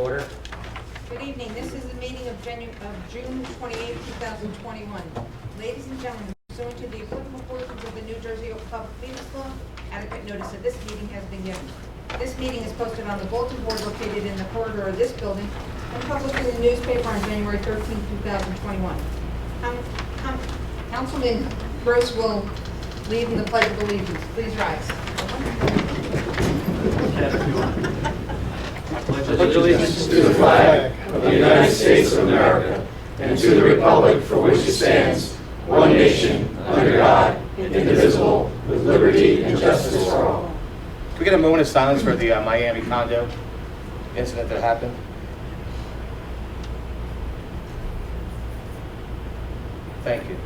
order. Good evening. This is the meeting of June 28, 2021. Ladies and gentlemen, pursuant to the applicable portions of the New Jersey Public Meetings Law, adequate notice of this meeting has been given. This meeting is posted on the bulletin board located in the corridor of this building and published in the newspaper on January 13, 2021. Councilman Gross will lead in the Pledge of Allegiance. Please rise. Pledge allegiance to the flag of the United States of America and to the republic for which it stands, one nation, under God, indivisible, with liberty and justice for all. Can we get a moment of silence for the Miami condo incident that happened? Thank you.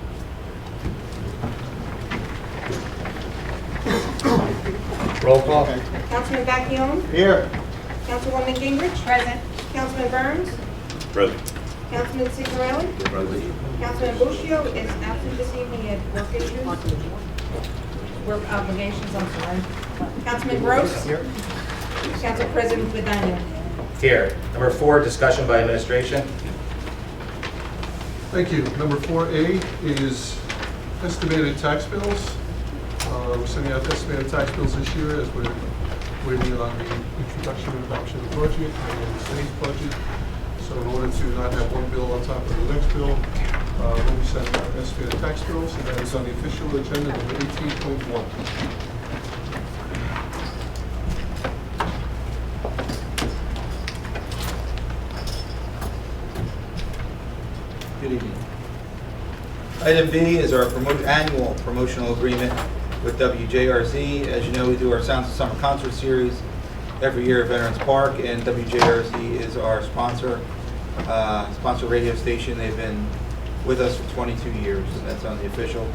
Roll call. Councilman Bacchione? Here. Councilwoman Gingrich? Present. Councilman Burns? Present. Councilman Signorelli? Present. Councilman Buccio is absent this evening at work issues. Work obligations, I'm sorry. Councilman Gross? Here. Council President Vidano? Here. Number 4, discussion by administration. Thank you. Number 4A is estimated tax bills. We're sending out estimated tax bills this year as we're waiting on the introduction and adoption of the budget and the state's budget. So in order to not have one bill on top of the next bill, we'll be sending out estimated tax bills, and that is on the official agenda number 18.1. Good evening. Item B is our annual promotional agreement with WJRZ. As you know, we do our Sounds of Summer concert series every year at Veterans Park, and WJRZ is our sponsor radio station. They've been with us for 22 years. That's on the official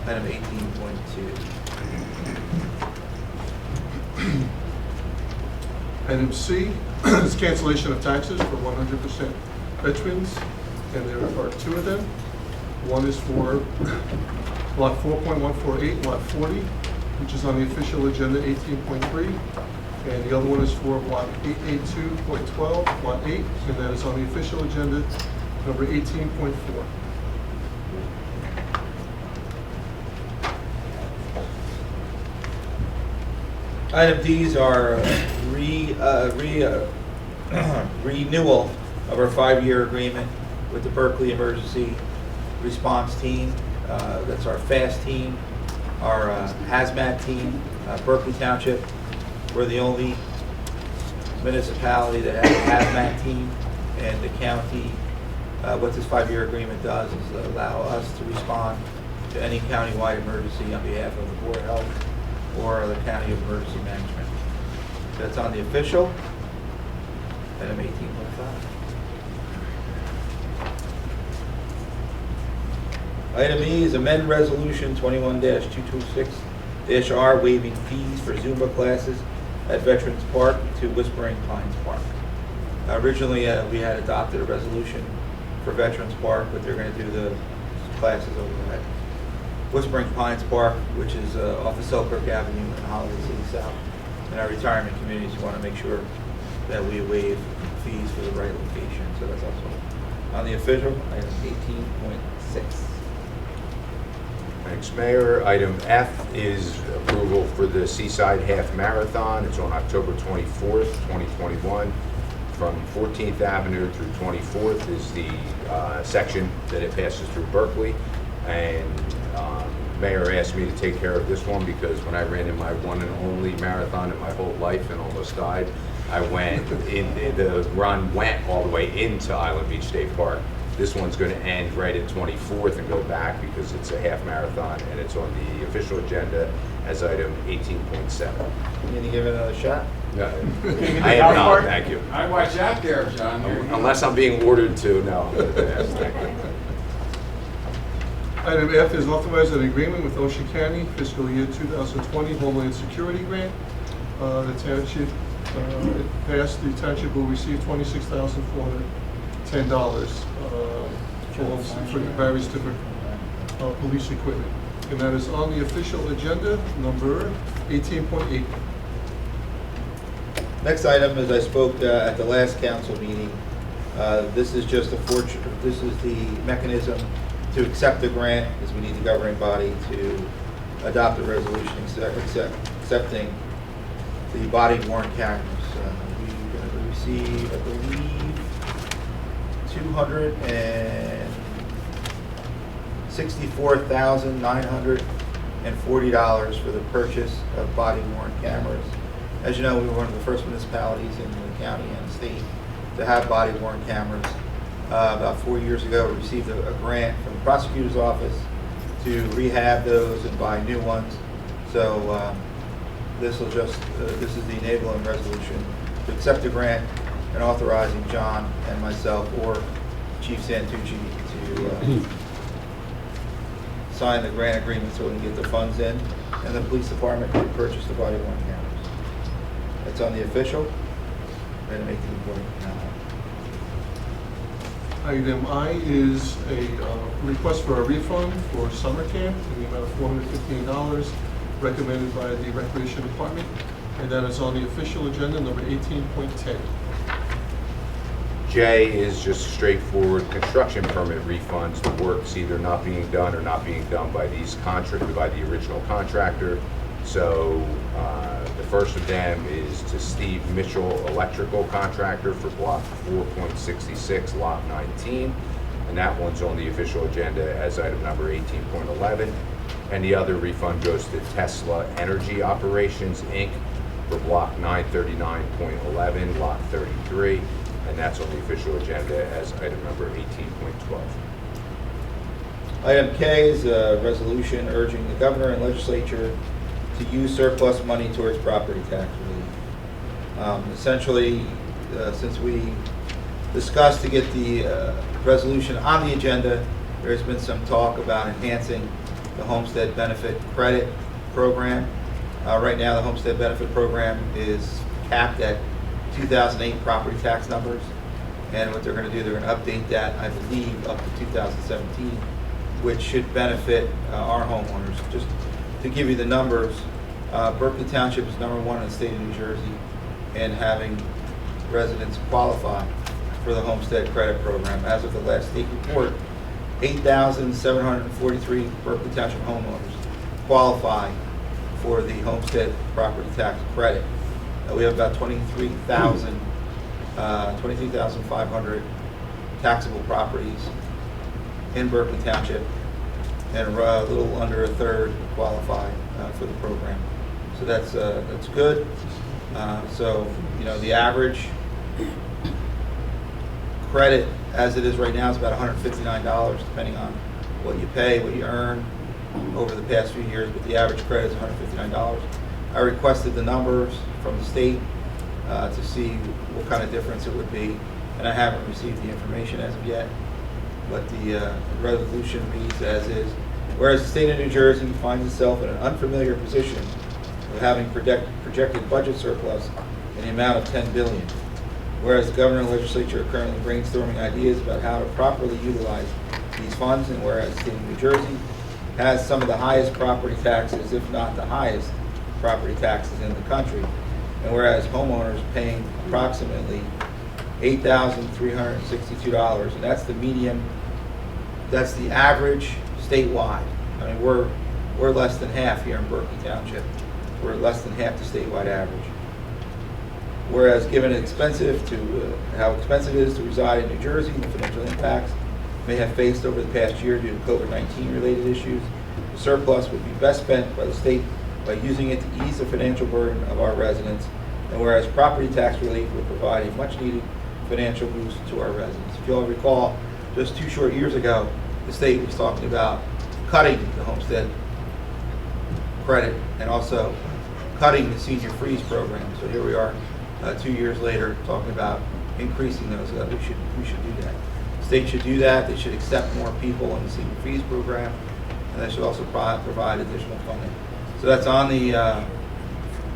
item 18.2. Item C is cancellation of taxes for 100% veterans, and there are 2 of them. One is for Lot 4.148, Lot 40, which is on the official agenda 18.3, and the other one is for Block 882.12, Lot 8, and that is on the official agenda number 18.4. Item D's are renewal of our 5-year agreement with the Berkeley Emergency Response Team. That's our FAST team, our hazmat team, Berkeley Township. We're the only municipality that has a hazmat team, and the county, what this 5-year agreement does is allow us to respond to any county-wide emergency on behalf of the Board of Health or the County of Emergency Management. That's on the official, item 18.5. Item E is amend resolution 21-226-R waiving fees for Zumba classes at Veterans Park to Whispering Pines Park. Originally, we had adopted a resolution for Veterans Park, but they're going to do the classes over at Whispering Pines Park, which is off of Selkirk Avenue in Holiday City South. In our retirement communities, we want to make sure that we waive fees for the right location. So that's also on the official, item 18.6. Thanks, Mayor. Item F is approval for the Seaside Half Marathon. It's on October 24th, 2021. From 14th Avenue through 24th is the section that it passes through Berkeley. And Mayor asked me to take care of this one because when I ran in my one and only marathon in my whole life and almost died, I went in, the run went all the way into Island Beach State Park. This one's going to end right at 24th and go back because it's a half marathon, and it's on the official agenda as item 18.7. You need to give it another shot? No, I am not, thank you. I watch out there, John. Unless I'm being ordered to, no. Yes, thank you. Item F is authorize an agreement with Ocean County fiscal year 2020 Homeland Security Grant. The township, it passed, the township will receive $26,410 for various different police equipment. And that is on the official agenda, number 18.8. Next item, as I spoke at the last council meeting, this is just this is the mechanism to accept the grant, as we need the governing body to adopt a resolution accepting the body worn cameras. We're going to receive, I believe, $264,940 for the purchase of body worn cameras. As you know, we were one of the first municipalities in the county and the state to have body worn cameras. About 4 years ago, we received a grant from the prosecutor's office to rehab those and buy new ones. So this is the enabling resolution to accept the grant and authorizing John and myself or Chief Santucci to sign the grant agreement so we can get the funds in, and the police department can purchase the body worn cameras. It's on the official. I'm going to make the report now. Item I is a request for a refund for summer camp in the amount of $415 recommended by the Recreation Department, and that is on the official agenda, number 18.10. J is just straightforward construction permit refunds. The work's either not being done or not being done by the original contractor. So the first of them is to Steve Mitchell Electrical Contractor for block 4.66, lot 19. And that one's on the official agenda as item number 18.11. And the other refund goes to Tesla Energy Operations, Inc. for block 939.11, lot 33. And that's on the official agenda as item number 18.12. Item K is a resolution urging the governor and legislature to use surplus money towards property tax relief. Essentially, since we discussed to get the resolution on the agenda, there's been some talk about enhancing the Homestead Benefit Credit Program. Right now, the Homestead Benefit Program is capped at 2008 property tax numbers, and what they're going to do, they're going to update that, I believe, up to 2017, which should benefit our homeowners. Just to give you the numbers, Berkeley Township is #1 in the state of New Jersey in having residents qualify for the Homestead Credit Program. As of the last state report, 8,743 Berkeley Township homeowners qualify for the Homestead Property Tax Credit. We have about 23,500 taxable properties in Berkeley Township, and a little under a third qualify for the program. So that's good. So the average credit as it is right now is about $159, depending on what you pay, what you earn over the past few years. But the average credit is $159. I requested the numbers from the state to see what kind of difference it would be, and I haven't received the information as of yet. But the resolution reads as is. Whereas the state of New Jersey finds itself in an unfamiliar position of having projected budget surplus in the amount of $10 billion. Whereas the governor and legislature are currently brainstorming ideas about how to properly utilize these funds, and whereas the state of New Jersey has some of the highest property taxes, if not the highest property taxes in the country, and whereas homeowners paying approximately $8,362, and that's the median, that's the average statewide. I mean, we're less than half here in Berkeley Township. We're less than half the statewide average. Whereas given how expensive it is to reside in New Jersey and the financial impacts may have faced over the past year due to COVID-19 related issues, the surplus would be best spent by the state by using it to ease the financial burden of our residents, and whereas property tax relief would provide a much needed financial boost to our residents. If you all recall, just 2 short years ago, the state was talking about cutting the homestead credit and also cutting the senior freeze program. So here we are 2 years later talking about increasing those. We should do that. The state should do that. They should accept more people in the senior freeze program, and they should also provide additional funding. So that's on the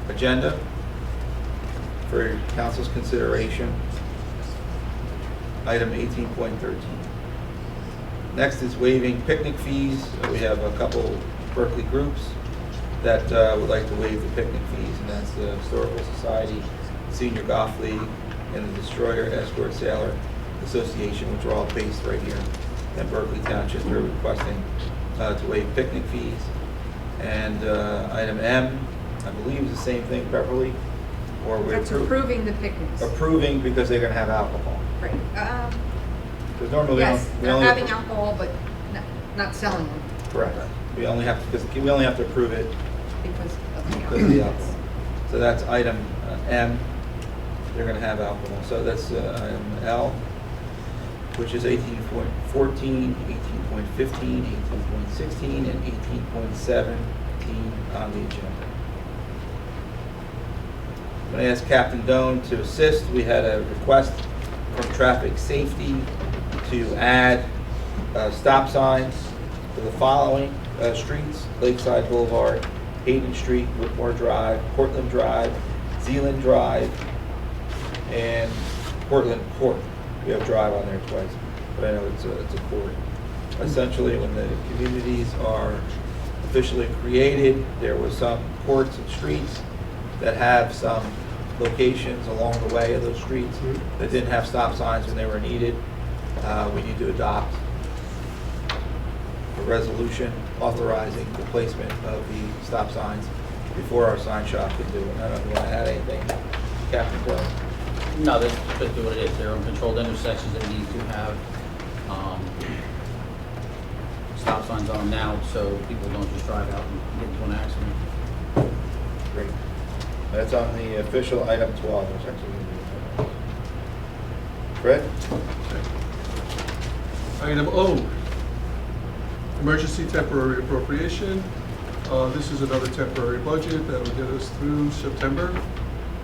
agenda for council's consideration. Item 18.13. Next is waiving picnic fees. We have a couple Berkeley groups that would like to waive the picnic fees, and that's the Historical Society, Senior Golf League, and the Destroyer Escort Sailor Association, which are all based right here in Berkeley Township. They're requesting to waive picnic fees. And item M, I believe is the same thing, Beverly, or we're That's approving the picnics. approving because they're going to have alcohol. Right. Because normally Yes, we they're only having alcohol, but not selling them Correct. We only have to, because we only have to approve it because of the because of the alcohol. alcohol. So that's item M. They're going to have alcohol. So that's item L, which is 18.14, 18.15, 18.16, and 18.17 on the agenda. I'm going to ask Captain Doan to assist. We had a request from Traffic Safety to add stop signs to the following streets: Lakeside Boulevard, Hayden Street, Whitmore Drive, Portland Drive, Zealand Drive, and Portland Court. We have Drive on there twice, but I know it's a court. Essentially, when the communities are officially created, there was some courts and streets that have some locations along the way of those streets that didn't have stop signs when they were needed. We need to adopt a resolution authorizing the placement of the stop signs before our sign shop can do it. I don't know if you want to add anything, Captain Doan. No, that's just what it is. They're uncontrolled intersections that need to have stop signs on them now, so people don't just drive out and get into an accident. Great. That's on the official item 12. There's actually Fred? Item O, emergency temporary appropriation. This is another temporary budget that will get us through September.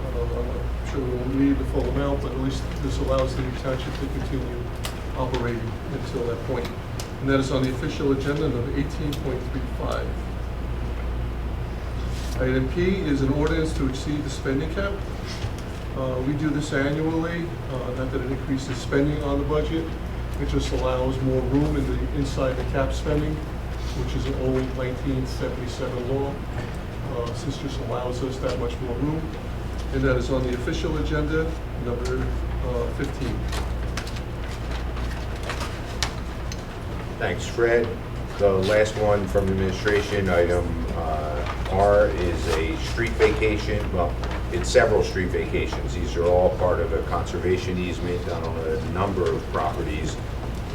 I'm sure we won't need the full amount, but at least this allows the township to continue operating until that point. And that is on the official agenda, number 18.35. Item P is an ordinance to exceed the spending cap. We do this annually, not that it increases spending on the budget. It just allows more room inside the cap spending, which is an old 1977 law. This just allows us that much more room. And that is on the official agenda, number 15. Thanks, Fred. The last one from administration, item R, is a street vacation. Well, it's several street vacations. These are all part of a conservation easement on a number of properties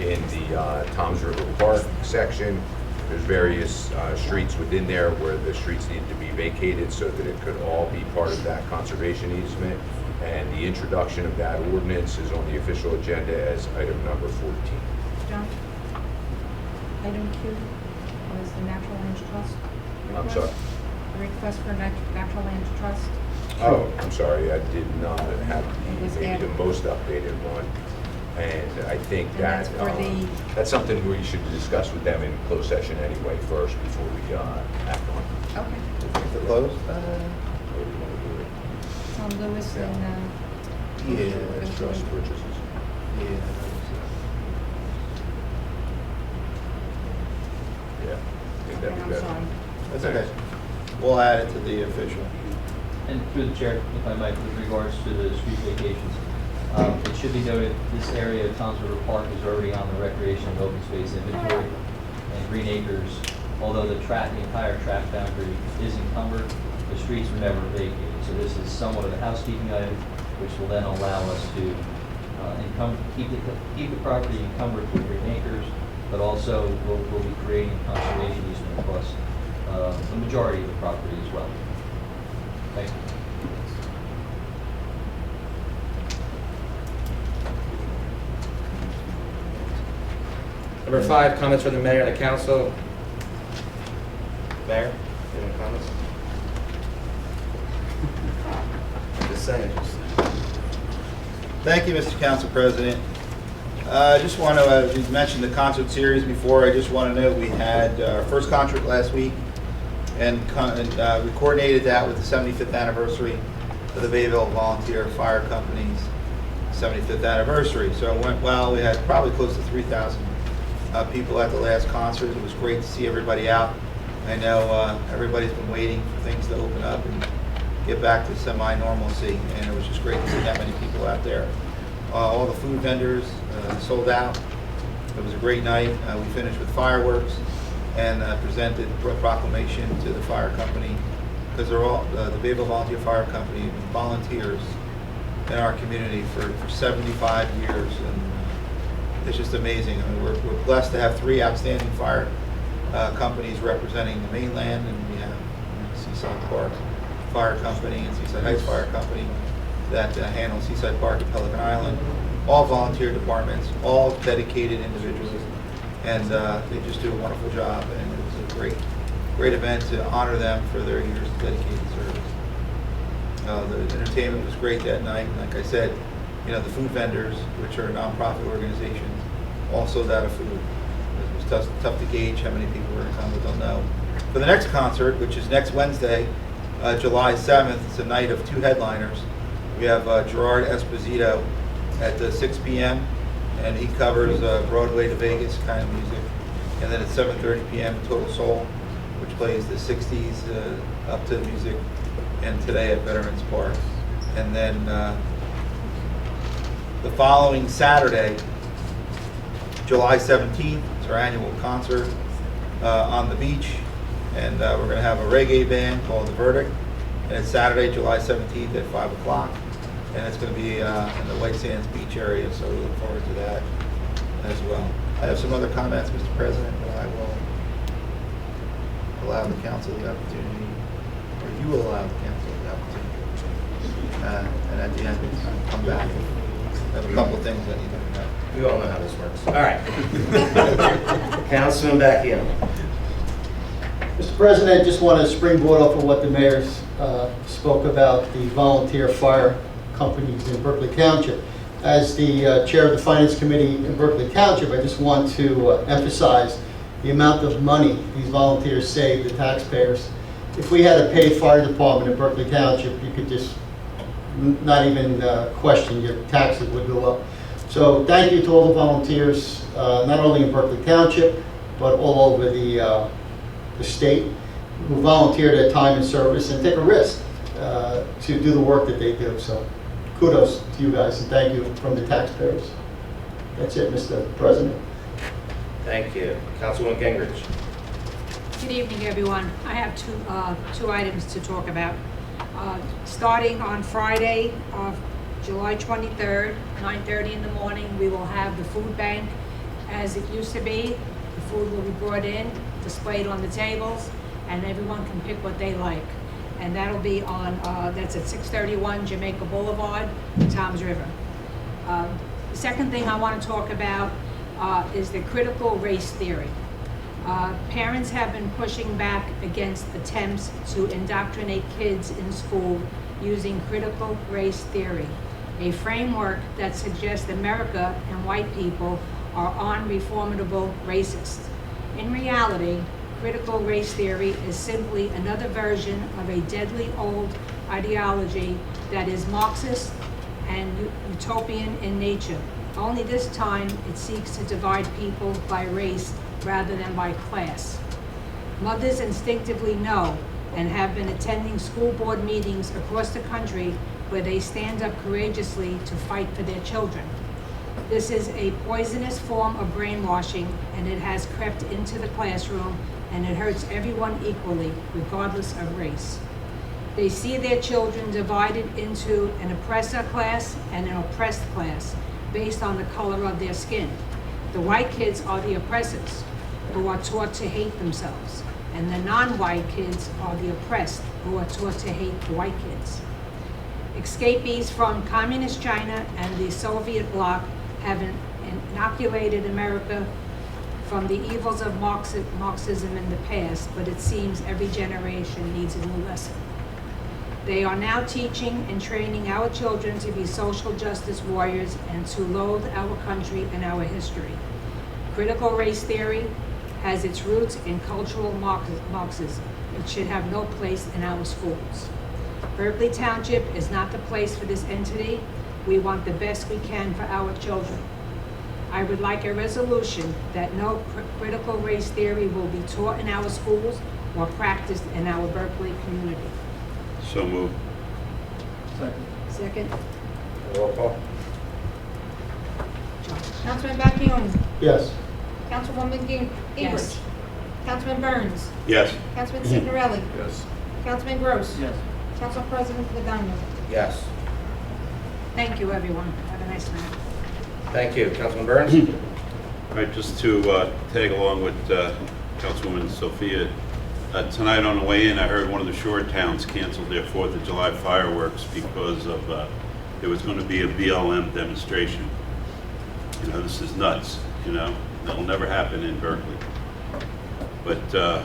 in the Toms River Park section. There's various streets within there where the streets need to be vacated so that it could all be part of that conservation easement. And the introduction of that ordinance is on the official agenda as item number 14. John? Item Q was the Natural Land Trust I'm request. sorry. The request for Natural Land Trust. Oh, I'm sorry, I did not have It was maybe the added. most updated one. And I think And that, that's for the- that's something we should discuss with them in closed session anyway first before we act on it. Okay. To close? How do we want to do it? Tom Lewis and, Yeah, As trust purchases. Yeah. Yeah, I think that'd be I'm better. sorry. That's okay. We'll add it to the official. And through the chair, if I might, with regards to the street vacations, it should be noted, this area of Toms River Park is already on the recreation and open space inventory. And Green Acres, although the entire tract boundary is encumbered, the streets were never vacated. So this is somewhat of a housekeeping item, which will then allow us to keep the property encumbered for Green Acres, but also we'll be creating conservation easement across the majority of the property as well. Thank you. Number 5, comments from the mayor and the council. Mayor, you have any comments? Just saying. Thank you, Mr. Council President. I just want to, you mentioned the concert series before. I just want to note we had our first concert last week, and we coordinated that with the 75th anniversary of the Bayview Volunteer Fire Company's 75th anniversary. So it went well. We had probably close to 3,000 people at the last concert. It was great to see everybody out. I know everybody's been waiting for things to open up and get back to semi-normalcy, and it was just great to see that many people out there. All the food vendors sold out. It was a great night. We finished with fireworks and presented a proclamation to the fire company, because they're all, the Bayview Volunteer Fire Company volunteers in our community for 75 years, and it's just amazing. I mean, we're blessed to have 3 outstanding fire companies representing the mainland, and we have Seaside Park Fire Company and Seaside Heights Fire Company that handle Seaside Park and Pelican Island. All volunteer departments, all dedicated individuals, and they just do a wonderful job, and it was a great event to honor them for their years of dedicated service. The entertainment was great that night, and like I said, you know, the food vendors, which are nonprofit organizations, all sold out of food. It was tough to gauge how many people were going to come, but they'll know. For the next concert, which is next Wednesday, July 7th, it's a night of 2 headliners. We have Gerard Esposito at 6 p.m., and he covers Broadway to Vegas kind of music. And then at 7:30 p.m., Total Soul, which plays the 60s up to music, and today at Veterans Park. And then the following Saturday, July 17th, it's our annual concert on the beach, and we're going to have a reggae band called The Verdict, and it's Saturday, July 17th at 5 o'clock, and it's going to be in the White Sands Beach area, so we look forward to that as well. I have some other comments, Mr. President, but I will allow the council the opportunity, or you will allow the council the opportunity, and at the end, come back. I have a couple things I need to know. We all know how this works. All right. Councilman Vecchio. Mr. President, I just want to springboard off of what the mayor spoke about, the volunteer fire companies in Berkeley Township. As the chair of the Finance Committee in Berkeley Township, I just want to emphasize the amount of money these volunteers save the taxpayers. If we had a paid fire department in Berkeley Township, you could just not even question, your taxes would go up. So thank you to all the volunteers, not only in Berkeley Township, but all over the state, who volunteer their time and service and take a risk to do the work that they do. So kudos to you guys, and thank you from the taxpayers. That's it, Mr. President. Thank you. Councilwoman Gingrich. Good evening, everyone. I have two items to talk about. Starting on Friday, July 23rd, 9:30 in the morning, we will have the food bank as it used to be. The food will be brought in, displayed on the tables, and everyone can pick what they like. And that'll be on, that's at 631 Jamaica Boulevard, Toms River. The second thing I want to talk about is the critical race theory. Parents have been pushing back against attempts to indoctrinate kids in school using critical race theory, a framework that suggests America and white people are unreformable racists. In reality, critical race theory is simply another version of a deadly old ideology that is Marxist and utopian in nature. Only this time it seeks to divide people by race rather than by class. Mothers instinctively know and have been attending school board meetings across the country where they stand up courageously to fight for their children. This is a poisonous form of brainwashing, and it has crept into the classroom, and it hurts everyone equally, regardless of race. They see their children divided into an oppressor class and an oppressed class based on the color of their skin. The white kids are the oppressors, who are taught to hate themselves, and the non-white kids are the oppressed, who are taught to hate the white kids. Escapees from communist China and the Soviet bloc have inoculated America from the evils of Marxism in the past, but it seems every generation needs a new lesson. They are now teaching and training our children to be social justice warriors and to loathe our country and our history. Critical race theory has its roots in cultural Marxism. It should have no place in our schools. Berkeley Township is not the place for this entity. We want the best we can for our children. I would like a resolution that no critical race theory will be taught in our schools or practiced in our Berkeley community. So moved. Second. Roll call. Councilman Becchione. Yes. Councilwoman Gingrich. Yes. Councilman Burns. Yes. Councilman Signorelli. Yes. Councilman Gross. Yes. Council President Ladonna. Yes. Thank you, everyone. Have a nice night. Thank you. Councilman Burns? All right, just to tag along with Councilwoman Sophia, tonight on the way in, I heard one of the shore towns canceled their 4th of July fireworks because of, there was going to be a BLM demonstration. You know, this is nuts, you know, that'll never happen in Berkeley. But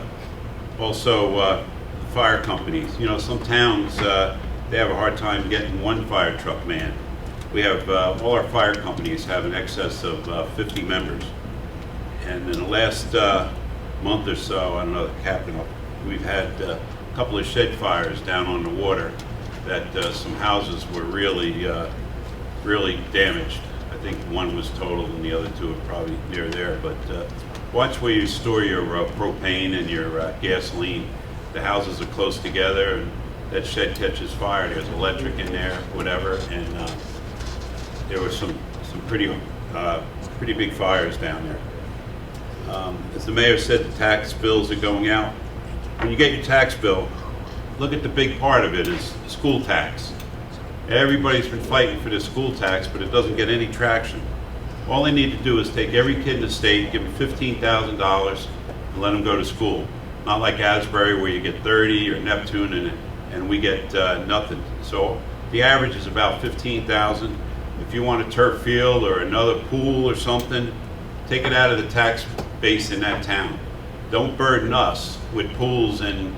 also, fire companies, you know, some towns, they have a hard time getting one fire truck man. We have, all our fire companies have an excess of 50 members. And in the last month or so, I don't know, the captain, we've had a couple of shed fires down on the water that some houses were really, really damaged. I think one was totaled and the other two are probably near there. But watch where you store your propane and your gasoline. The houses are close together and that shed catches fire. There's electric in there, whatever, and there were some pretty big fires down there. As the mayor said, the tax bills are going out. When you get your tax bill, look at the big part of it is school tax. Everybody's been fighting for this school tax, but it doesn't get any traction. All they need to do is take every kid in the state, give them $15,000, and let them go to school. Not like Asbury where you get 30 or Neptune and we get nothing. So the average is about 15,000. If you want a turf field or another pool or something, take it out of the tax base in that town. Don't burden us with pools and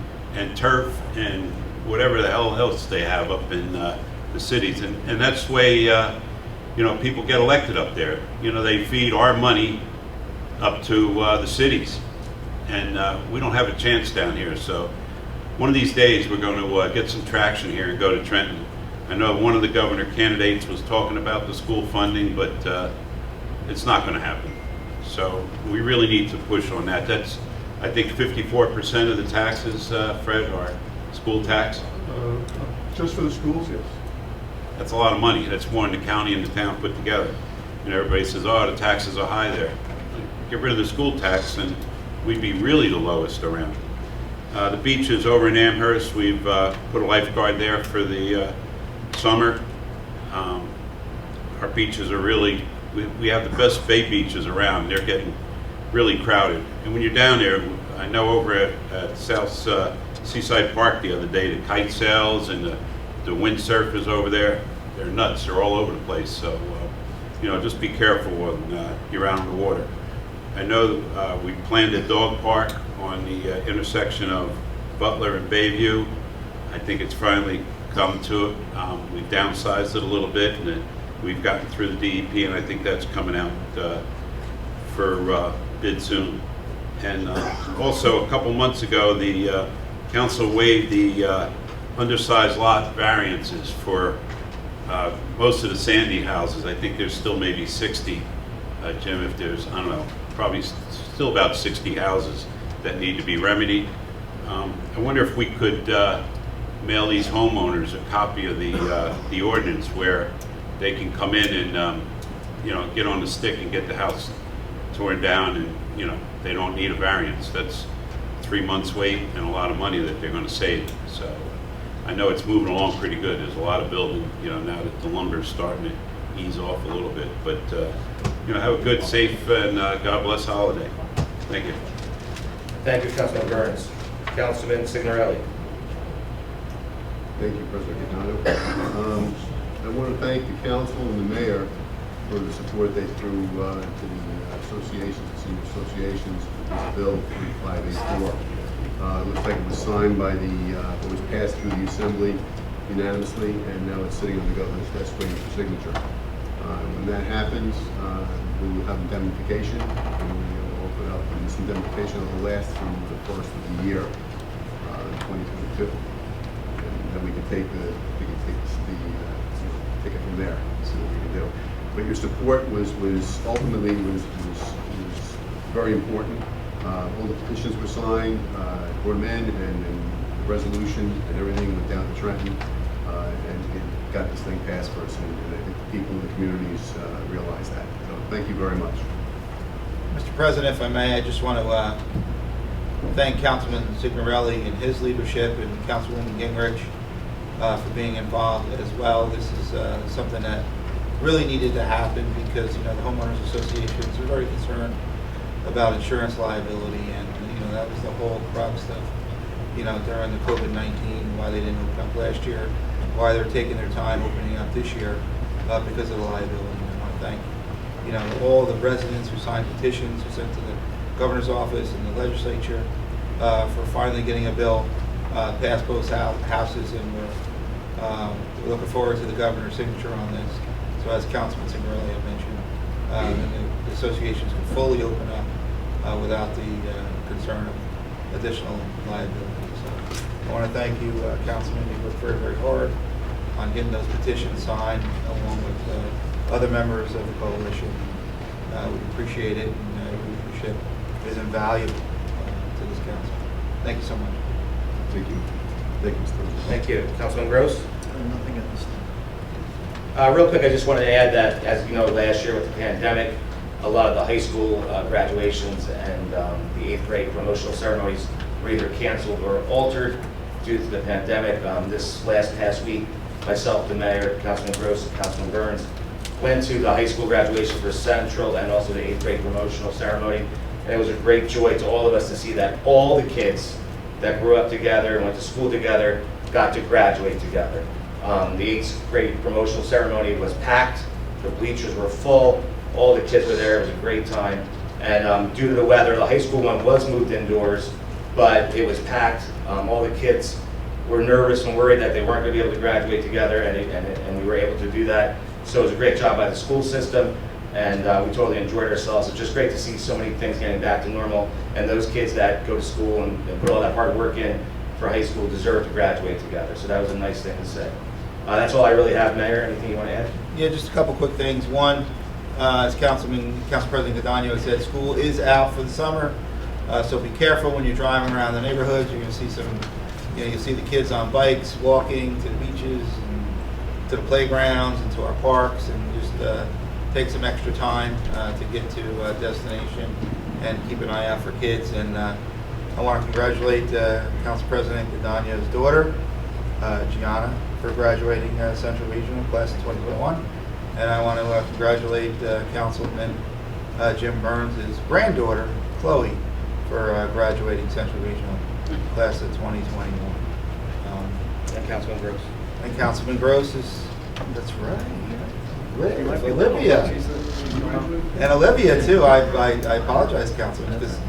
turf and whatever the hell else they have up in the cities. And that's the way, you know, people get elected up there. You know, they feed our money up to the cities. And we don't have a chance down here. So one of these days we're going to get some traction here and go to Trenton. I know one of the governor candidates was talking about the school funding, but it's not going to happen. So we really need to push on that. That's, I think, 54% of the taxes, Fred, are school tax. Just for the schools, yes. That's a lot of money. That's more than the county and the town put together. And everybody says, oh, the taxes are high there. Get rid of the school tax and we'd be really the lowest around. The beaches over in Amherst, we've put a lifeguard there for the summer. Our beaches are really, we have the best bay beaches around. They're getting really crowded. And when you're down there, I know over at South Seaside Park the other day, the kite sails and the windsurfers over there, they're nuts. They're all over the place. So, you know, just be careful when you're out on the water. I know we planned a dog park on the intersection of Butler and Bayview. I think it's finally come to it. We've downsized it a little bit and we've gotten through the DEP and I think that's coming out for bid soon. And also a couple months ago the council waived the undersized lot variances for most of the Sandy houses. I think there's still maybe 60, Jim, if there's, I don't know, probably still about 60 houses that need to be remedied. I wonder if we could mail these homeowners a copy of the ordinance where they can come in and you know, get on the stick and get the house torn down, and you know, they don't need a variance. That's 3 months wait and a lot of money that they're going to save. So I know it's moving along pretty good. There's a lot of building, you know, now that the lumber's starting to ease off a little bit. But you know, have a good, safe, and God bless holiday. Thank you. Thank you, Councilman Burns. Councilman Signorelli. Thank you, President Donato. I want to thank the council and the mayor for the support they threw to the associations, the senior associations, with this bill 3584. It looks like it was signed by it was passed through the assembly unanimously, and now it's sitting on the governor's desk waiting for signature. When that happens, we will have indemnification, and we will open up, and this indemnification will last through the first of the year, 2022. And then we can take take it from there, see what we can do. But your support was ultimately very important. All the petitions were signed, brought them in, and the resolution and everything went down to Trenton, and it got this thing passed for us, and I think the people in the communities realize that. So thank you very much. Mr. President, if I may, I just want to thank Councilman Signorelli and his leadership and Councilwoman Gingrich for being involved as well. This is something that really needed to happen because, the homeowners associations are very concerned about insurance liability, and, that was the whole crux of, during the COVID-19, why they didn't open up last year, why they're taking their time opening up this year because of the liability. And I want to thank, all the residents who signed petitions, who sent to the governor's office and the legislature for finally getting a bill passed both houses, and we're looking forward to the governor's signature on this. So as Councilman Signorelli had mentioned, the associations can fully open up without the concern of additional liability. So I want to thank you, Councilman. You worked very, very hard on getting those petitions signed along with other members of the coalition. We appreciate it, and your leadership is invaluable to this council. Thank you so much. Thank you. Thank you, Mr. President. Thank you. Councilman Gross? Nothing at this time. Real quick, I just wanted to add that, as you know, last year with the pandemic, a lot of the high school graduations and the 8th grade promotional ceremonies were either canceled or altered due to the pandemic. This past week, myself, the mayor, Councilman Gross, and Councilman Burns went to the high school graduation for Central and also the 8th grade promotional ceremony. And it was a great joy to all of us to see that all the kids that grew up together and went to school together got to graduate together. The 8th grade promotional ceremony was packed. The bleachers were full. All the kids were there. It was a great time. And due to the weather, the high school one was moved indoors, but it was packed. All the kids were nervous and worried that they weren't going to be able to graduate together, and we were able to do that. So it was a great job by the school system, and we totally enjoyed ourselves. It's just great to see so many things getting back to normal, and those kids that go to school and put all that hard work in for high school deserve to graduate together. So that was a nice thing to say. That's all I really have, Mayor. Anything you want to add? Yeah, just a couple quick things. One, as Council President Cadano said, school is out for the summer, so be careful when you're driving around the neighborhoods. You're going to see you'll see the kids on bikes walking to the beaches, and to the playgrounds, and to our parks, and just take some extra time to get to a destination and keep an eye out for kids. And I want to congratulate Council President Cadano's daughter, Gianna, for graduating Central Regional Class of 2021. And I want to congratulate Councilman Jim Burns' granddaughter, Chloe, for graduating Central Regional Class of 2021. And Councilman Gross. And Councilman Gross that's right. Olivia. And Olivia, too. I apologize, Councilman, because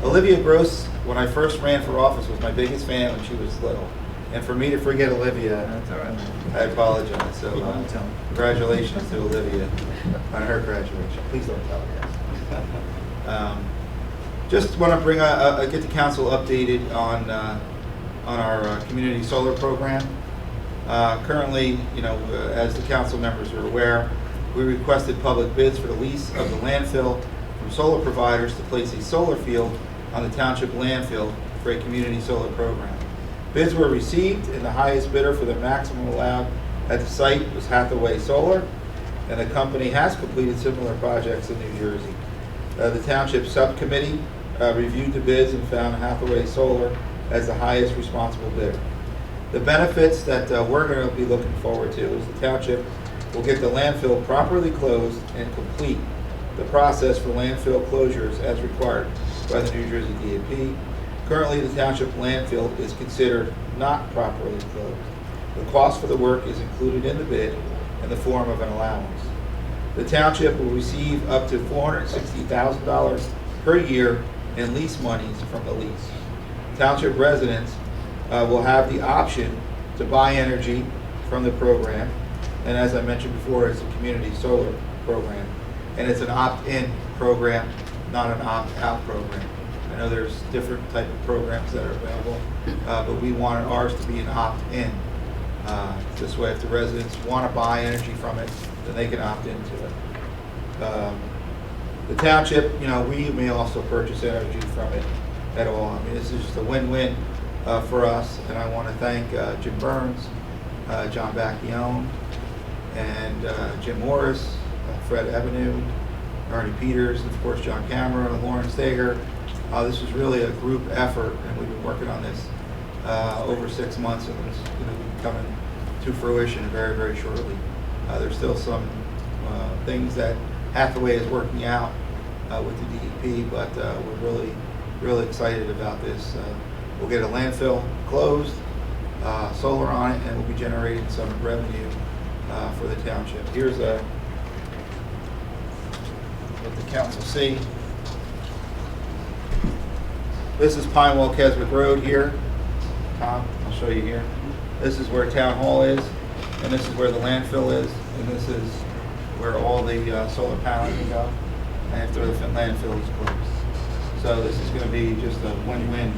Olivia Gross, when I first ran for office, was my biggest fan when she was little. And for me to forget Olivia, that's all right. I apologize. So congratulations to Olivia on her graduation. Please don't tell her. Just want to bring get the council updated on our community solar program. Currently, as the council members are aware, we requested public bids for the lease of the landfill from solar providers to place a solar field on the township landfill for a community solar program. Bids were received, and the highest bidder for the maximum allowed at the site was Hathaway Solar, and the company has completed similar projects in New Jersey. The township subcommittee reviewed the bids and found Hathaway Solar as the highest responsible bidder. The benefits that we're going to be looking forward to is the township will get the landfill properly closed and complete the process for landfill closures as required by the New Jersey DEP. Currently, the township landfill is considered not properly closed. The cost for the work is included in the bid in the form of an allowance. The township will receive up to $460,000 per year in lease monies from the lease. Township residents will have the option to buy energy from the program, and as I mentioned before, it's a community solar program, and it's an opt-in program, not an opt-out program. I know there's different type of programs that are available, but we wanted ours to be an opt-in. This way, if the residents want to buy energy from it, then they can opt into it. The township, we may also purchase energy from it at all. I mean, this is just a win-win for us, and I want to thank Jim Burns, John Bacchione, and Jim Morris, Fred Avenue, Ernie Peters, and of course John Cameron, Lauren Stager. This was really a group effort, and we've been working on this over 6 months, and it's going to be coming to fruition very, very shortly. There's still some things that Hathaway is working out with the DEP, but we're really, really excited about this. We'll get a landfill closed, solar on it, and we'll be generating some revenue for the township. Here's what the council see. This is Pinewell Keswick Road here. Tom, I'll show you here. This is where Town Hall is, and this is where the landfill is, and this is where all the solar panels can go after the landfill is closed. So this is going to be just a win-win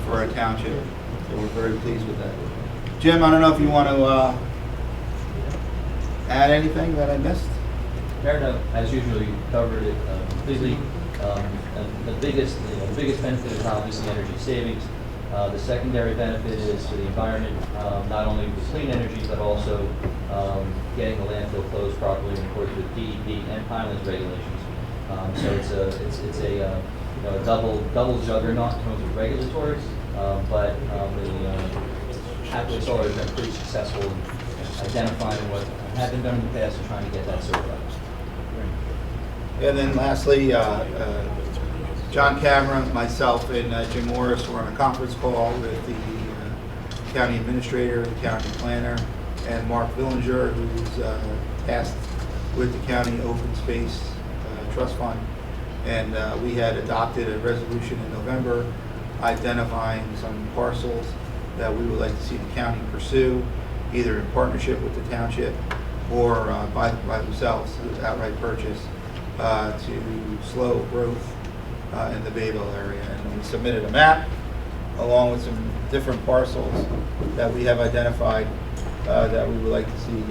for our township. So we're very pleased with that. Jim, I don't know if you want to add anything that I missed? Mayor, as usual, you covered it completely. And the biggest benefit is obviously energy savings. The secondary benefit is to the environment, not only with clean energy, but also getting the landfill closed properly in accordance with DEP and Pinelands regulations. So it's a double juggernaut in terms of regulatory, but the Hathaway Solar has been pretty successful in identifying what had been done in the past and trying to get that certified. And then lastly, John Cameron, myself, and Jim Morris were on a conference call with the county administrator, the county planner, and Mark Villinger, who's tasked with the county open space trust fund. And we had adopted a resolution in November identifying some parcels that we would like to see the county pursue, either in partnership with the township or by themselves, outright purchase, to slow growth in the Bayview area. And we submitted a map along with some different parcels that we have identified that we would like to see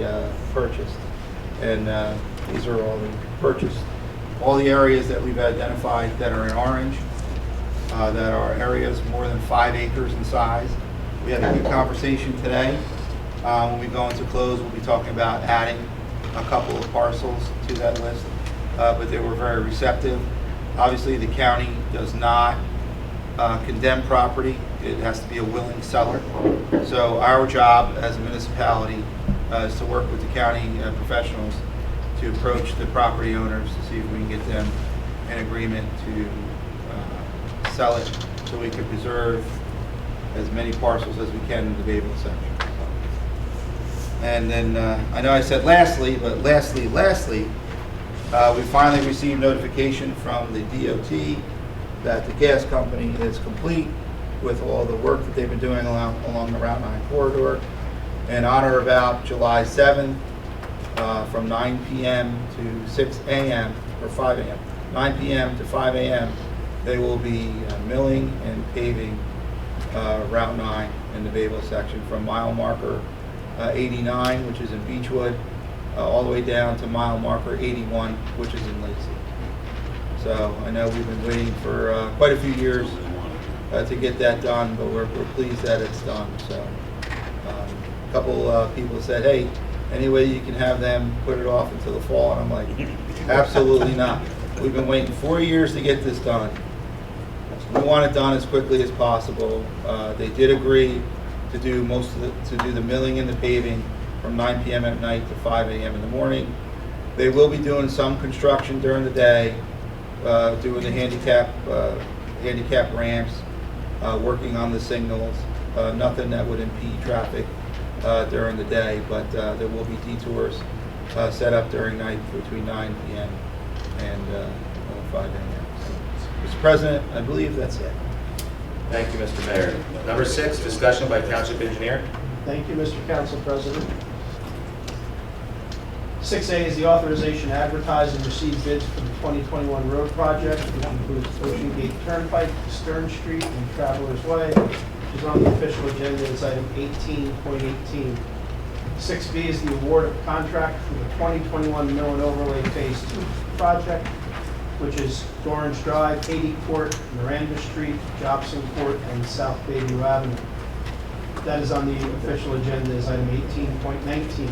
purchased. And these are all the purchased. All the areas that we've identified that are in orange, that are areas more than 5 acres in size. We had a good conversation today. When we go into close, we'll be talking about adding a couple of parcels to that list, but they were very receptive. Obviously, the county does not condemn property. It has to be a willing seller. So our job as a municipality is to work with the county professionals to approach the property owners to see if we can get them an agreement to sell it so we can preserve as many parcels as we can in the Bayview section. And then I know I said lastly, but lastly, we finally received notification from the DOT that the gas company is complete with all the work that they've been doing along the Route 9 corridor. And on or about July 7th, from 9 p.m. to 6 a.m. or 5 a.m., 9 p.m. to 5 a.m., they will be milling and paving Route 9 in the Bayview section from mile marker 89, which is in Beechwood, all the way down to mile marker 81, which is in Lacey. So I know we've been waiting for quite a few years to get that done, but we're pleased that it's done. So a couple people said, hey, any way you can have them put it off until the fall? And I'm like, absolutely not. We've been waiting 4 years to get this done. We want it done as quickly as possible. They did agree to do the milling and the paving from 9 p.m. at night to 5 a.m. in the morning. They will be doing some construction during the day, doing the handicap ramps, working on the signals, nothing that would impede traffic during the day, but there will be detours set up during night between 9 p.m. and 5 a.m. Mr. President, I believe that's it. Thank you, Mr. Mayor. Number 6, discussion by Township Engineer. Thank you, Mr. Council President. 6A is the authorization to advertise and receive bids for the 2021 road project, which includes Ocean Gate Turnpike, Stern Street, and Travelers Way, which is on the official agenda as item 18.18. 6B is the award of contract for the 2021 Mill and Overlay Phase 2 project, which is Orange Drive, 80 Court, Miranda Street, Jobson Court, and South Bayview Avenue. That is on the official agenda as item 18.19.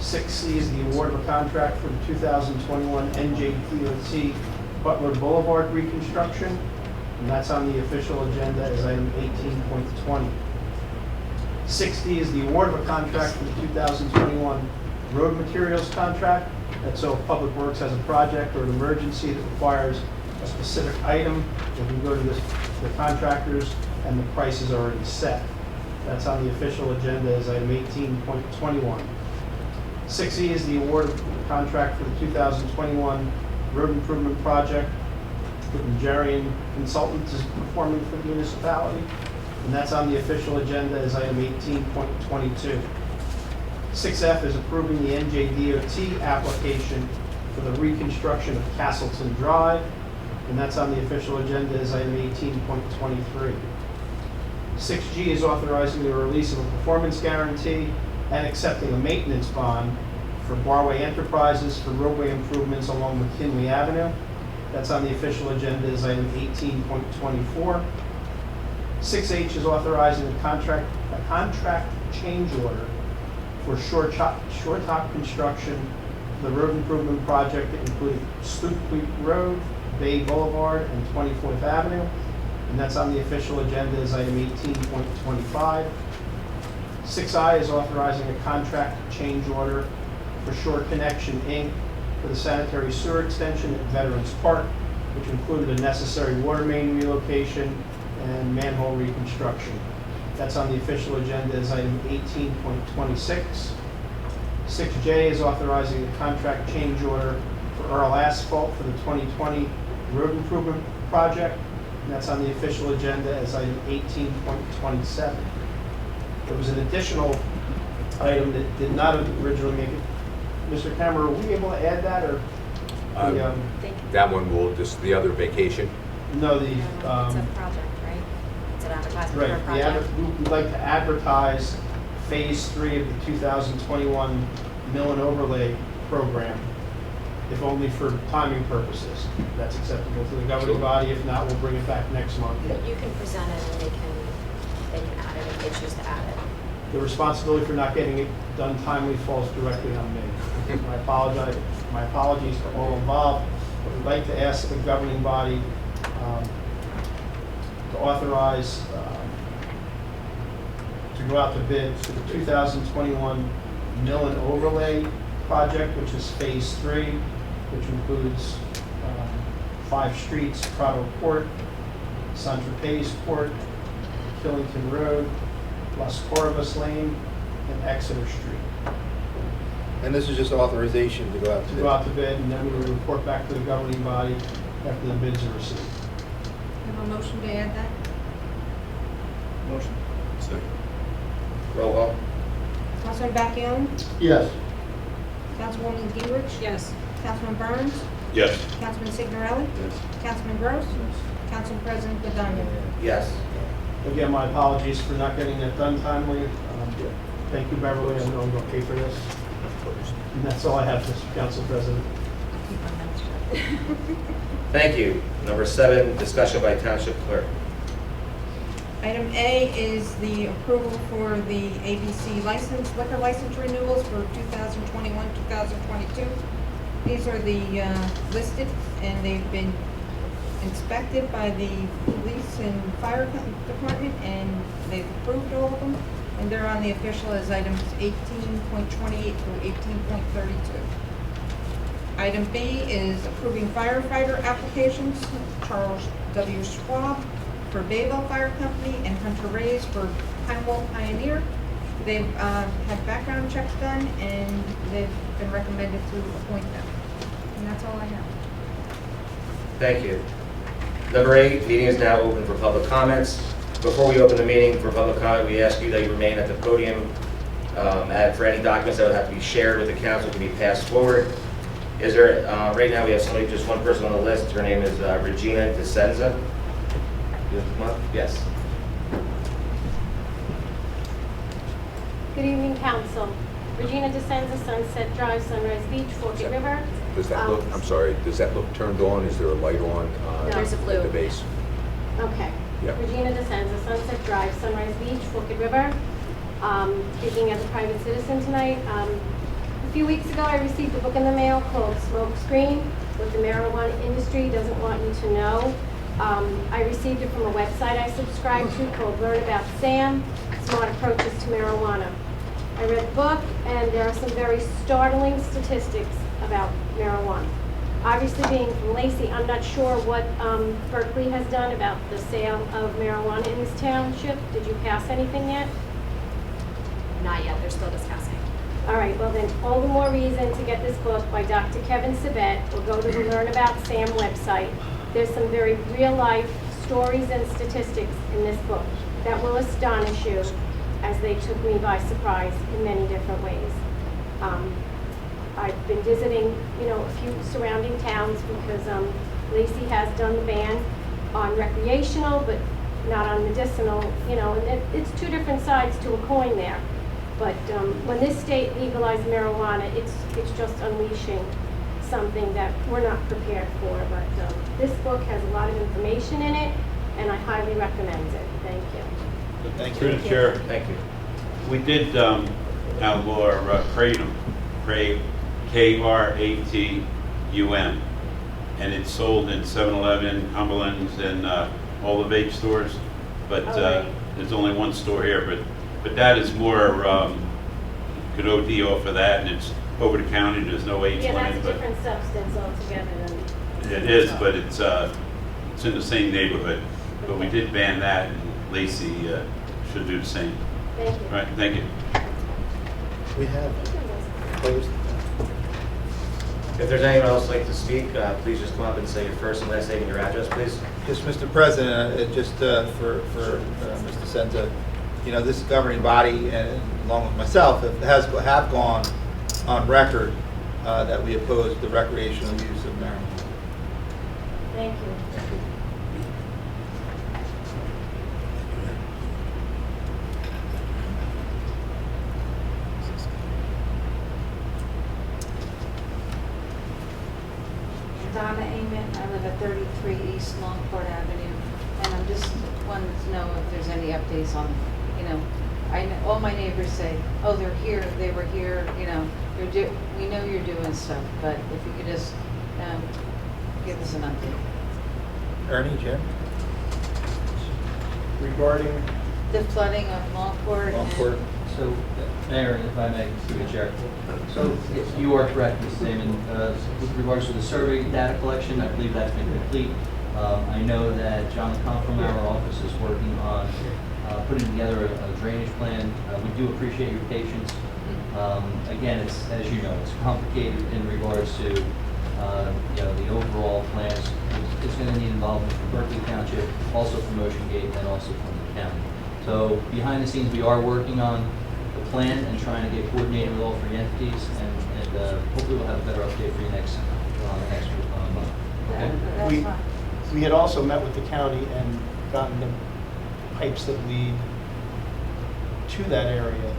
6C is the award of a contract for the 2021 NJDOT Butler Boulevard reconstruction, and that's on the official agenda as item 18.20. 6D is the award of a contract for the 2021 road materials contract. That's so if Public Works has a project or an emergency that requires a specific item, they can go to the contractors and the price is already set. That's on the official agenda as item 18.21. 6E is the award of contract for the 2021 road improvement project with Nigerian Consultants is performing for the municipality, and that's on the official agenda as item 18.22. 6F is approving the NJDOT application for the reconstruction of Castleton Drive, and that's on the official agenda as item 18.23. 6G is authorizing the release of a performance guarantee and accepting a maintenance bond for Barway Enterprises for roadway improvements along McKinley Avenue. That's on the official agenda as item 18.24. 6H is authorizing a contract change order for short top construction, the road improvement project that included Sloop Creek Road, Bay Boulevard, and 24th Avenue. And that's on the official agenda as item 18.25. 6I is authorizing a contract change order for Shore Connection, Inc. for the sanitary sewer extension at Veterans Park, which included a necessary water main relocation and manhole reconstruction. That's on the official agenda as item 18.26. 6J is authorizing a contract change order for Earl Asphalt for the 2020 road improvement project, and that's on the official agenda as item 18.27. There was an additional item that did not originally make it. Mr. Cameron, are we able to add that, or? That one will, just the other vacation? No, the. It's a project, right? It's an advertisement for a Right, project. we'd like to advertise Phase 3 of the 2021 mill and overlay program, if only for timing purposes. That's acceptable to the governing body. If not, we'll bring it back next month. You can present it and they can add it if they choose to add it. The responsibility for not getting it done timely falls directly on me. My apologies to all involved, but we'd like to ask the governing body to authorize to go out to bid for the 2021 mill and overlay project, which is Phase 3, which includes 5 streets: Prado Court, Saint-Tropez Court, Killington Road, Las Corvas Lane, and Exeter Street. And this is just authorization to go out to To bid. go out to bid, and then we will report back to the governing body after the bids are received. Have a motion to add that? Motion. Second. Roll call. Councilman Bakun? Yes. Councilwoman Gingrich? Yes. Councilman Burns? Yes. Councilman Signorelli? Yes. Councilman Gross? Council President Badania? Yes. Again, my apologies for not getting that done timely. Thank you, Beverly, I know I'm going to pay for this. And that's all I have, Mr. Council President. Keep our mouths shut. Thank you. Number 7, discussion by Township Clerk. Item A is the approval for the ABC liquor license renewals for 2021, 2022. These are the listed, and they've been inspected by the police and fire department, and they've approved all of them, and they're on the official as items 18.28 through 18.32. Item B is approving firefighter applications: Charles W. Schwab for Bayview Fire Company and Hunter Reyes for Pinewell Pioneer. They've had background checks done, and they've been recommended to appoint them. And that's all I have. Thank you. Number 8, meeting is now open for public comments. Before we open the meeting for public comment, we ask you that you remain at the podium for any documents that would have to be shared with the council to be passed forward. Is there, right now we have somebody, just one person on the list. Her name is Regina DeSenza. You have to come up? Yes. Good evening, Council. Regina DeSenza, Sunset Drive, Sunrise Beach, Forked River. Does that look, I'm sorry, does that look turned on? Is there a light on? No. There's a blue. At the base? Okay. Yeah. Regina DeSenza, Sunset Drive, Sunrise Beach, Forked River. Speaking as a private citizen tonight, A few weeks ago, I received a book in the mail called Smoke Screen, What the Marijuana Industry Doesn't Want You to Know. I received it from a website I subscribe to called Learn About SAM, Smart Approaches to Marijuana. I read the book, and there are some very startling statistics about marijuana. Obviously, being from Lacey, I'm not sure what Berkeley has done about the sale of marijuana in this township. Did you pass anything yet? Not yet, they're still discussing. All right, well then, all the more reason to get this book by Dr. Kevin Sabet, or go to the Learn About SAM website. There's some very real-life stories and statistics in this book that will astonish you, as they took me by surprise in many different ways. I've been visiting, a few surrounding towns because Lacey has done the ban on recreational, but not on medicinal, and it's two different sides to a coin there. But when this state legalized marijuana, it's just unleashing something that we're not prepared for. But this book has a lot of information in it, and I highly recommend it. Thank you. Thank Through the chair, Thank you. we did outlaw Kratom, Kratum, and it's sold in 7-Eleven, Cumberland's, and all the vape stores. But right. there's only one store here. But that is more, could OD off of that, and it's over the counter. There's no age Yeah, that's limit. a But different substance altogether than... it is, but it's in the same neighborhood. But we did ban that, and Lacey should do the same. Thank you. All right, thank you. We have closed. If there's anyone else like to speak, please just come up and say your first and last name and your address, please. Just, Mr. President, just for Mr. Senza, this governing body, and along with myself, have gone on record that we oppose the recreational use of marijuana. Thank you. Donna Amen, I live at 33 East Longport Avenue, and I'm just wanting to know if there's any updates on, all my neighbors say, oh, they're here, they were here, we know you're doing stuff, but if you could just give us an update. Ernie, Jim? Regarding, The flooding of Longport. Longport. So, Mayor, if I may, through the chair. So, you are correct, Mrs. Damon. With regards to the survey data collection, I believe that's been complete. I know that John Comp from our office is working on putting together a drainage plan. We do appreciate your patience. Again, it's, as you know, it's complicated in regards to the overall plans. It's going to need involvement from Berkeley Township, also Promotion Gate, and then also from the county. So behind the scenes, we are working on the plan and trying to get coordinated with all three entities, and hopefully we'll have a better update for you next month. Okay? That's fine. we had also met with the county and gotten the pipes that lead to that area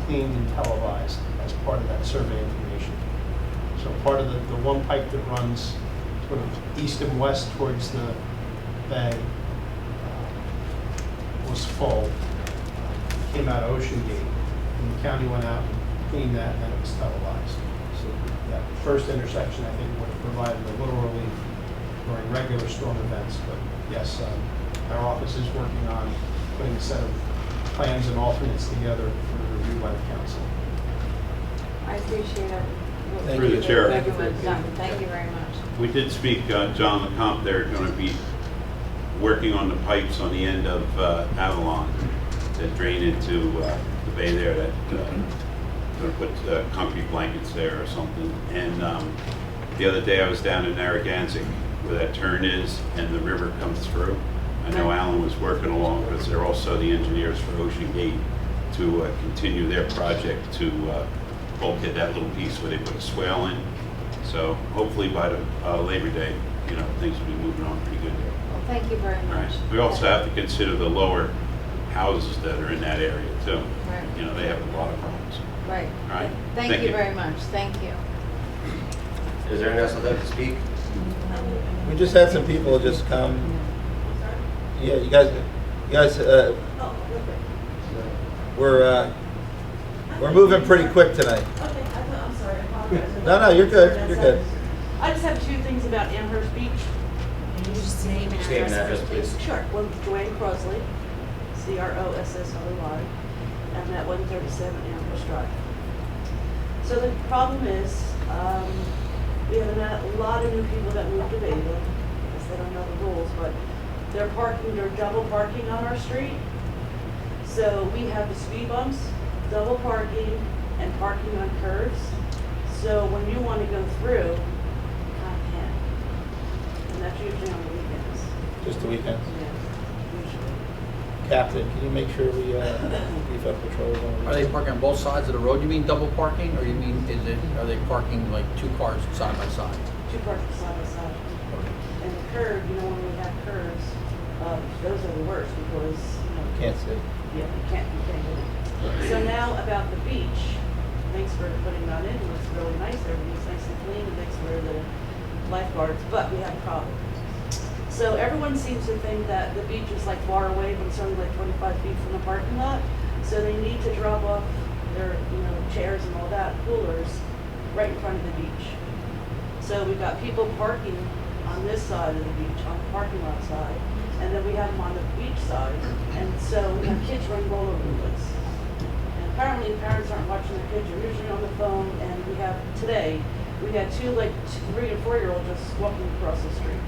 cleaned and televised as part of that survey information. So part of the one pipe that runs sort of east and west towards the bay was full. Came out of Ocean Gate, and the county went out and cleaned that, and then it was televised. So that first intersection, I think, would have provided a little relief during regular storm events. But yes, our office is working on putting a set of plans and alternates together for review by the council. I appreciate it. Through the chair. Everyone's done. Thank you very much. We did speak, John LeCompte, they're going to be working on the pipes on the end of Avalon that drain into the bay there, that going to put concrete blankets there or something. And the other day I was down in Narragansett where that turn is and the river comes through. I know Alan was working along because they're also the engineers for Ocean Gate to continue their project to bulkhead that little piece where they put a swale in. So hopefully by the Labor Day, things will be moving on pretty good there. Well, thank you very All much. right. We also have to consider the lower houses that are in that area too. Right. They have a lot of problems. Right. All right. Thank you very much. Thank you. Is there anyone else that'd like to speak? We just had some people just come. Yeah, you guys, we're, We're moving pretty quick tonight. Okay, I'm sorry, I apologize. No, you're good, you're good. I just have two things about Amherst Beach. Can you just name and Just name and address, address, please. Sure, one Joanne Crosley, Crossoy, I'm at 137 Amherst Drive. So the problem is, we have a lot of new people that moved to Bayview, because they don't know the rules, but they're double parking on our street. So we have the speed bumps, double parking, and parking on curves. So when you want to go through, you kind of can't. And that's usually on the weekends. Just the weekends. Yeah, usually. Captain, can you make sure we beef up patrols on? Are they parking on both sides of the road? You mean double parking, or you mean, are they parking like two cars side by side? Two parking side by side. And the curve, when we have curves, those are the worst because, Can't see. yeah, you can't get it. So now about the beach, thanks for putting that in, it looks really nice, everything's nice and clean, and thanks for the lifeguards, but we have a problem. So everyone seems to think that the beach is like far away, but it's only like 25 feet from the parking lot. So they need to drop off their, chairs and all that, coolers, right in front of the beach. So we've got people parking on this side of the beach, on the parking lot side, and then we have them on the beach side. And so we have kids running all over the place. And apparently parents aren't watching their kids, they're usually on the phone, and we had 3 and 4-year-olds just walking across the street.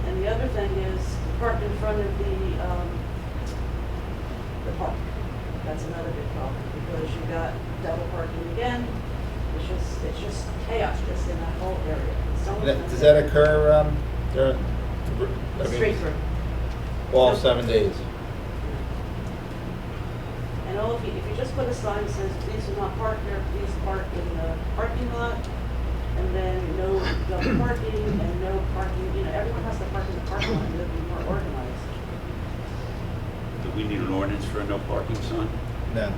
And the other thing is parked in front of the park. That's another big problem because you've got double parking again. It's just chaos just in that whole area. Does that occur during? Straight through. All 7 days? And if you just put a sign that says, please do not park there, please park in the parking lot, and then no double parking and no parking, everyone has to park in the parking lot and it'll be more organized. Do we need an ordinance for a no parking sign? No.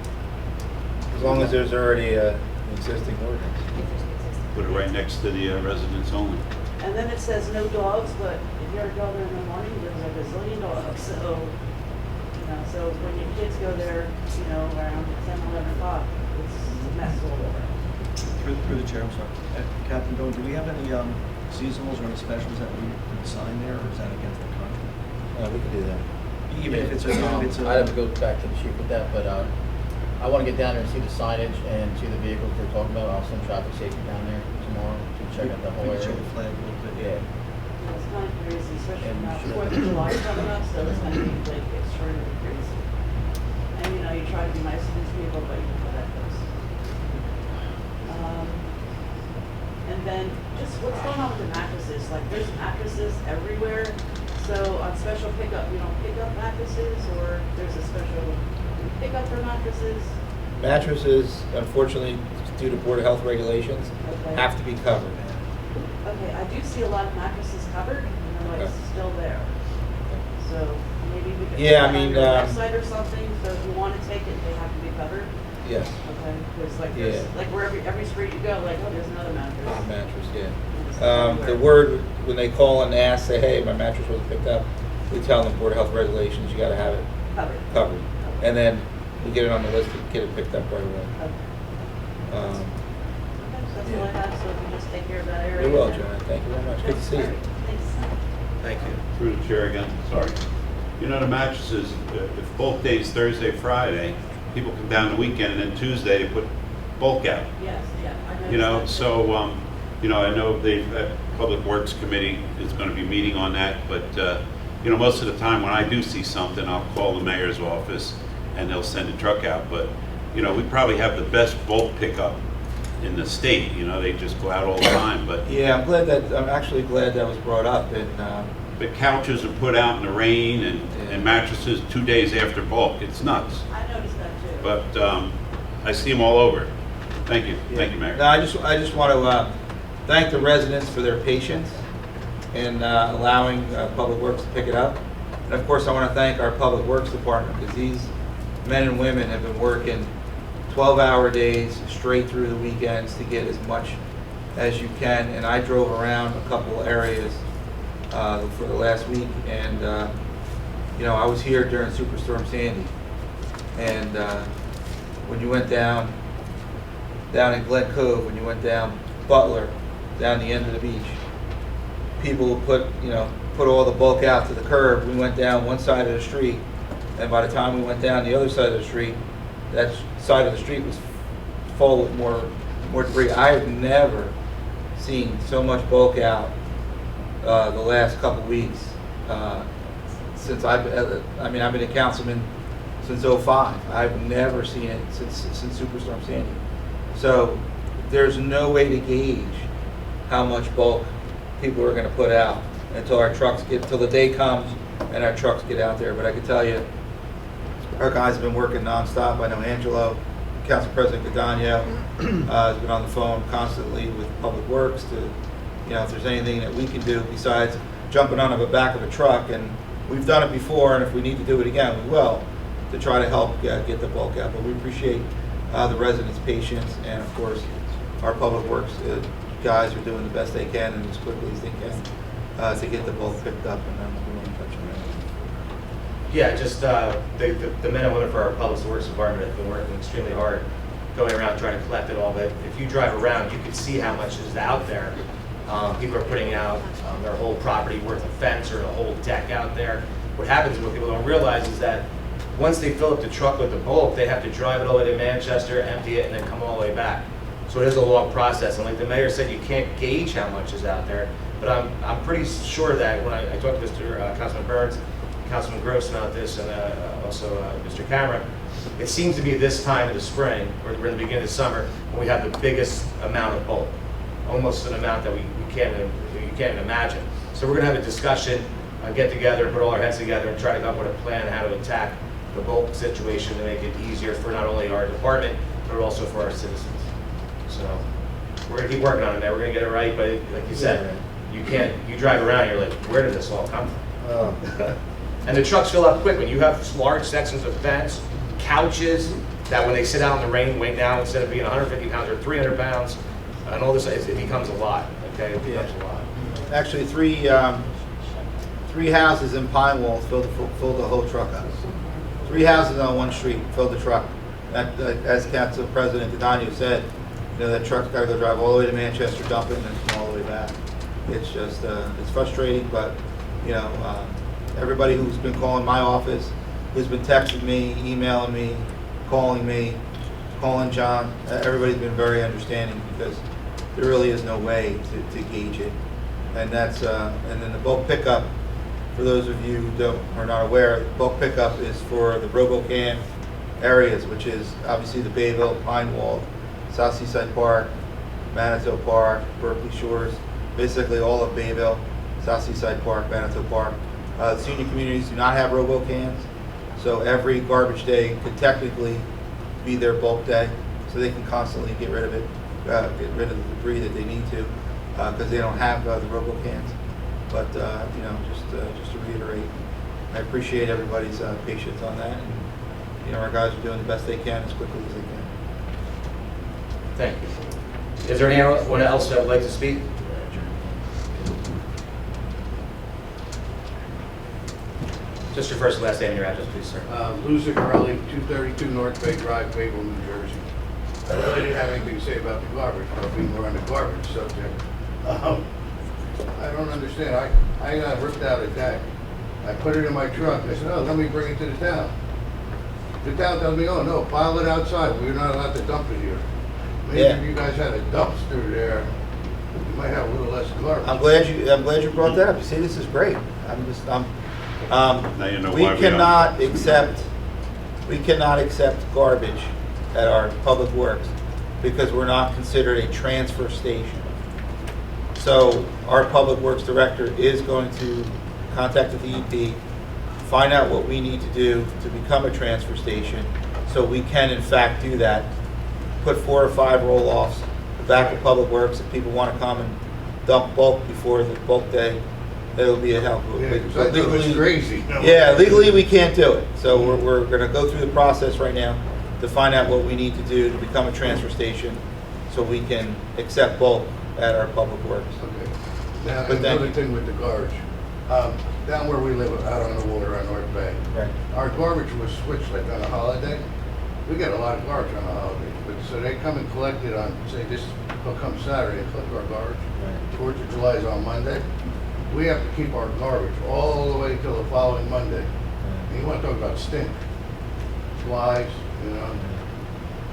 As long as there's already an existing ordinance. Put it right next to the residents only. And then it says no dogs, but if you're a dog in the morning, there's like a zillion dogs, so when your kids go there, around 10, 11 o'clock, it's a mess all over. Through the chair, I'm sorry. Captain Doe, do we have any seasonals or any specials that we can sign there, or is that against the contract? We could do that. Even if it's a, I'd have to go back to the chief with that, but I want to get down there and see the signage and see the vehicles we're talking about. I'll send traffic safety down there tomorrow to check out the whole we can show area. the flag a little bit. Yeah. It's kind of crazy, especially And now sure. 4th of July coming up, so it's going to be like extraordinarily crazy. And you try to be nice to these people, but you know how that goes. And then just what's going on with the mattresses? Like there's mattresses everywhere. So on special pickup, you don't pick up mattresses, or there's a special pickup for mattresses. Mattresses, unfortunately, due to Board of Health regulations, Okay. have to be covered. Okay, I do see a lot of mattresses covered, and they're like Okay. still there. So maybe we could Yeah, I put that on mean, your website or something, so if you want to take it, they have to be covered. Yes, Okay, because like Yeah. there's, like where every street you go, like, oh, there's another the mattress. mattress, yeah. It's The everywhere. word, when they call and ask, say, hey, my mattress wasn't picked up, we tell them Board of Health regulations, you gotta have it Covered. covered. And then we get it on the list and get it picked up right away. Okay. Um, Okay, that's all I have, so if you just take care of that area. You're well, then- John, thank you very much, good to see you. Thanks. Thank you. Through the chair again, sorry. The mattresses, if both days, Thursday, Friday, people come down the weekend, and then Tuesday, they put bulk out. Yes, yeah, I know. So, I know the Public Works Committee is going to be meeting on that, but, most of the time when I do see something, I'll call the mayor's office and they'll send a truck out. But, we probably have the best bulk pickup in the state, they just go out all the time. But Yeah, I'm actually glad that was brought up, and, the couches are put out in the rain and mattresses 2 days after bulk. It's nuts. I noticed that too. But I see them all over. Thank you. Thank you, Mayor. No, I just want to thank the residents for their patience in allowing Public Works to pick it up. And of course, I want to thank our Public Works Department, because these men and women have been working 12-hour days straight through the weekends to get as much as you can. And I drove around a couple areas for the last week, and I was here during Superstorm Sandy, and when you went down in Glen Cove, when you went down Butler, down the end of the beach, people would put all the bulk out to the curb. We went down one side of the street, and by the time we went down the other side of the street, that side of the street was full with more debris. I have never seen so much bulk out the last couple weeks since I've been a councilman since '05. I've never seen it since Superstorm Sandy. So there's no way to gauge how much bulk people are going to put out until the day comes and our trucks get out there. But I can tell you, our guys have been working nonstop. I know Angelo, Council President Gadagno, has been on the phone constantly with Public Works to, if there's anything that we can do besides jumping on the back of a truck. And we've done it before, and if we need to do it again, we will, to try to help get the bulk out. But we appreciate the residents' patience, and of course, our Public Works guys are doing the best they can and as quickly as they can to get the bulk picked up. And we want to touch on that. Yeah, just the men and women for our Public Works Department have been working extremely hard, going around trying to collect it all. But if you drive around, you can see how much is out there. People are putting out their whole property worth of fence or a whole deck out there. What happens, what people don't realize, is that once they fill up the truck with the bulk, they have to drive it all the way to Manchester, empty it, and then come all the way back. So it is a long process. And like the mayor said, you can't gauge how much is out there. But I'm pretty sure that when I talked to Mr. Councilman Burns, Councilman Gross about this, and also Mr. Cameron, it seems to be this time of the spring, or we're in the beginning of summer, when we have the biggest amount of bulk, almost an amount that you can't even imagine. So we're going to have a discussion, get together, put all our heads together, and try to come up with a plan on how to attack the bulk situation to make it easier for not only our department, but also for our citizens. So we're going to keep working on it, man. We're going to get it right, but like you said, you drive around, you're like, where did this all come from? And the trucks fill up quick. When you have large sections of fence, couches, that when they sit out in the rain, weigh down, instead of being 150 pounds or 300 pounds, and all this, it becomes a lot, okay? It becomes a lot. Actually, three houses in Pine Walls filled the whole truck up. 3 houses on one street filled the truck. As Council President Gadagno said, that truck's got to go drive all the way to Manchester, dump it, and then come all the way back. It's just, it's frustrating, but, everybody who's been calling my office, who's been texting me, emailing me, calling John, everybody's been very understanding, because there really is no way to gauge it. And that's, and then the bulk pickup, for those of you who are not aware, bulk pickup is for the RoboCan areas, which is obviously the Bayview, Pine Wall, South Seaside Park, Manitou Park, Berkeley Shores, basically all of Bayview, South Seaside Park, Manitou Park. Senior communities do not have RoboCans, so every garbage day could technically be their bulk day, so they can constantly get rid of it, get rid of the debris that they need to, because they don't have the RoboCans. But just to reiterate, I appreciate everybody's patience on that, and our guys are doing the best they can as quickly as they can. Thank you. Is there anyone else that would like to speak? Just your first and last name and your address, please, sir. Lou Zuccarelli, 232 North Bay Drive, Bayview, New Jersey. I really didn't have anything to say about the garbage, but I'll be more on the garbage subject. I don't understand. I ripped out a deck. I put it in my truck. I said, oh, let me bring it to the town. The town tells me, oh, no, pile it outside. We're not allowed to dump it here. Maybe if you guys had a dumpster there, you might have a little less garbage. I'm glad you brought that up. You see, this is great. Now you know we why cannot accept garbage at our Public Works because we're not considered a transfer station. So our Public Works Director is going to contact the DEP, find out what we need to do to become a transfer station so we can in fact do that. Put 4 or 5 roll-offs the back of Public Works. If people want to come and dump bulk before the bulk day, it'll be a help. Yeah, because I thought it was crazy. Yeah, legally we can't do it. So we're going to go through the process right now to find out what we need to do to become a transfer station so we can accept bulk at our Public Works. Okay. Now, But another thing with the garbage. Down where we live, out on the water on North Bay, Right. our garbage was switched like on a holiday. we get a lot of garbage on the holidays, but so they come and collect it on, say this, they'll come Saturday and collect our garbage. Fourth of July is on Monday. We have to keep our garbage all the way till the following Monday. And you want to talk about stink, flies, you know.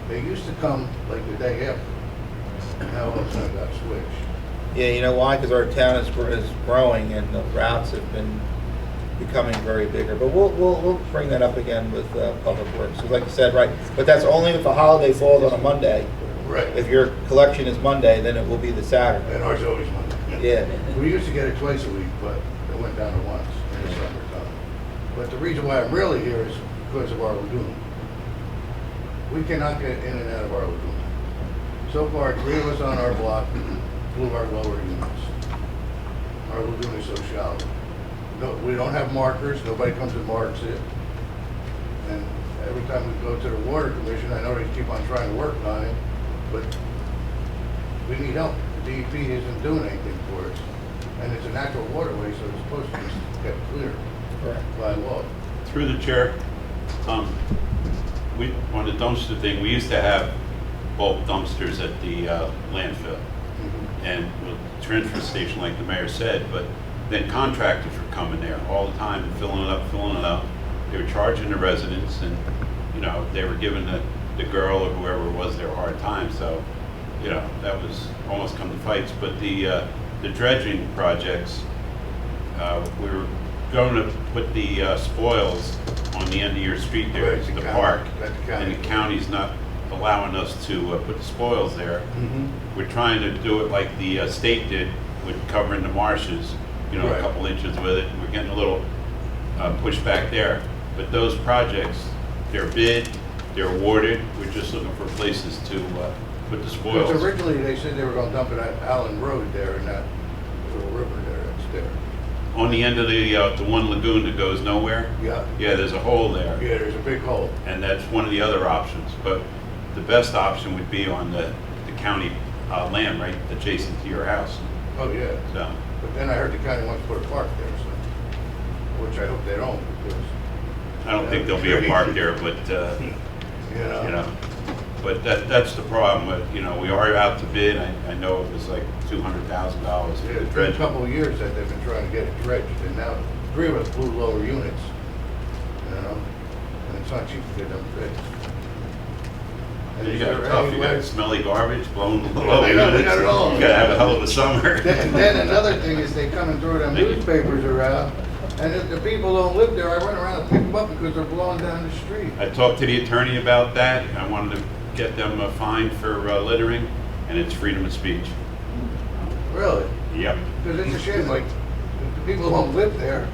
They used to come like the day after. Now all of a sudden it got switched. Yeah, you know why? Because our town is growing and the routes have been becoming very bigger. But we'll bring that up again with Public Works. So like you said, right, but that's only if a holiday falls on a Monday. Right. If your collection is Monday, then it will be the Saturday. And ours always Monday. Yeah. We used to get it twice a week, but it went down to once in the summertime. But the reason why I'm really here is because of our lagoon. We cannot get in and out of our lagoon. So far, 3 of us on our block blew our lower units. Our lagoon is so shallow. No, we don't have markers. Nobody comes and marks it. And every time we go to the water commission, I know they keep on trying to work on it, but we need help. The DEP isn't doing anything for us. And it's a natural waterway, so it's supposed to be kept clear by law. Through the chair, we, on the dumpster thing, we used to have bulk dumpsters at the landfill and the transfer station, like the mayor said, but then contractors were coming there all the time and filling it up. They were charging the residents, and you know, they were giving the girl or whoever it was their hard time. So, you know, that was almost come to fights. But the dredging projects, we were going to put the spoils on the end of your street there, Right, the park, the and the county's not allowing us to put the spoils there. We're trying to do it like the state did with covering the marshes, you know, Right. a couple inches with it. We're getting a little pushback there. But those projects, they're bid, they're awarded. We're just looking for places to put the spoils. Because originally they said they were gonna dump it at Allen Road there in that little river there that's there. On the end of the one lagoon that goes nowhere, Yeah. yeah, there's a hole there. Yeah, there's a big hole. And that's one of the other options. But the best option would be on the county land right adjacent to your house. Oh, yeah. So, But then I heard the county wants to put a park there, so, which I hope they don't, because, I don't think there'll be a park there, but, you know, but that's the problem. But, you know, we are out to bid. I know it was like $200,000 Yeah, for the it's been a dredging. couple of years that they've been trying to get it dredged, and now 3 of us blew lower units, you know, and it's not cheap to get them fixed. And You is got there it tough. any You way- got smelly garbage blowing They below got- units. they got it all. You gotta have a hell of a summer. And then another thing is they come and throw them newspapers around, and if the people don't live there, I run around and pick them up because they're blowing down the street. I talked to the attorney about that. I wanted to get them fined for littering, and it's freedom of speech. Really? Yep. Because it's a shame, like, if the people don't live there,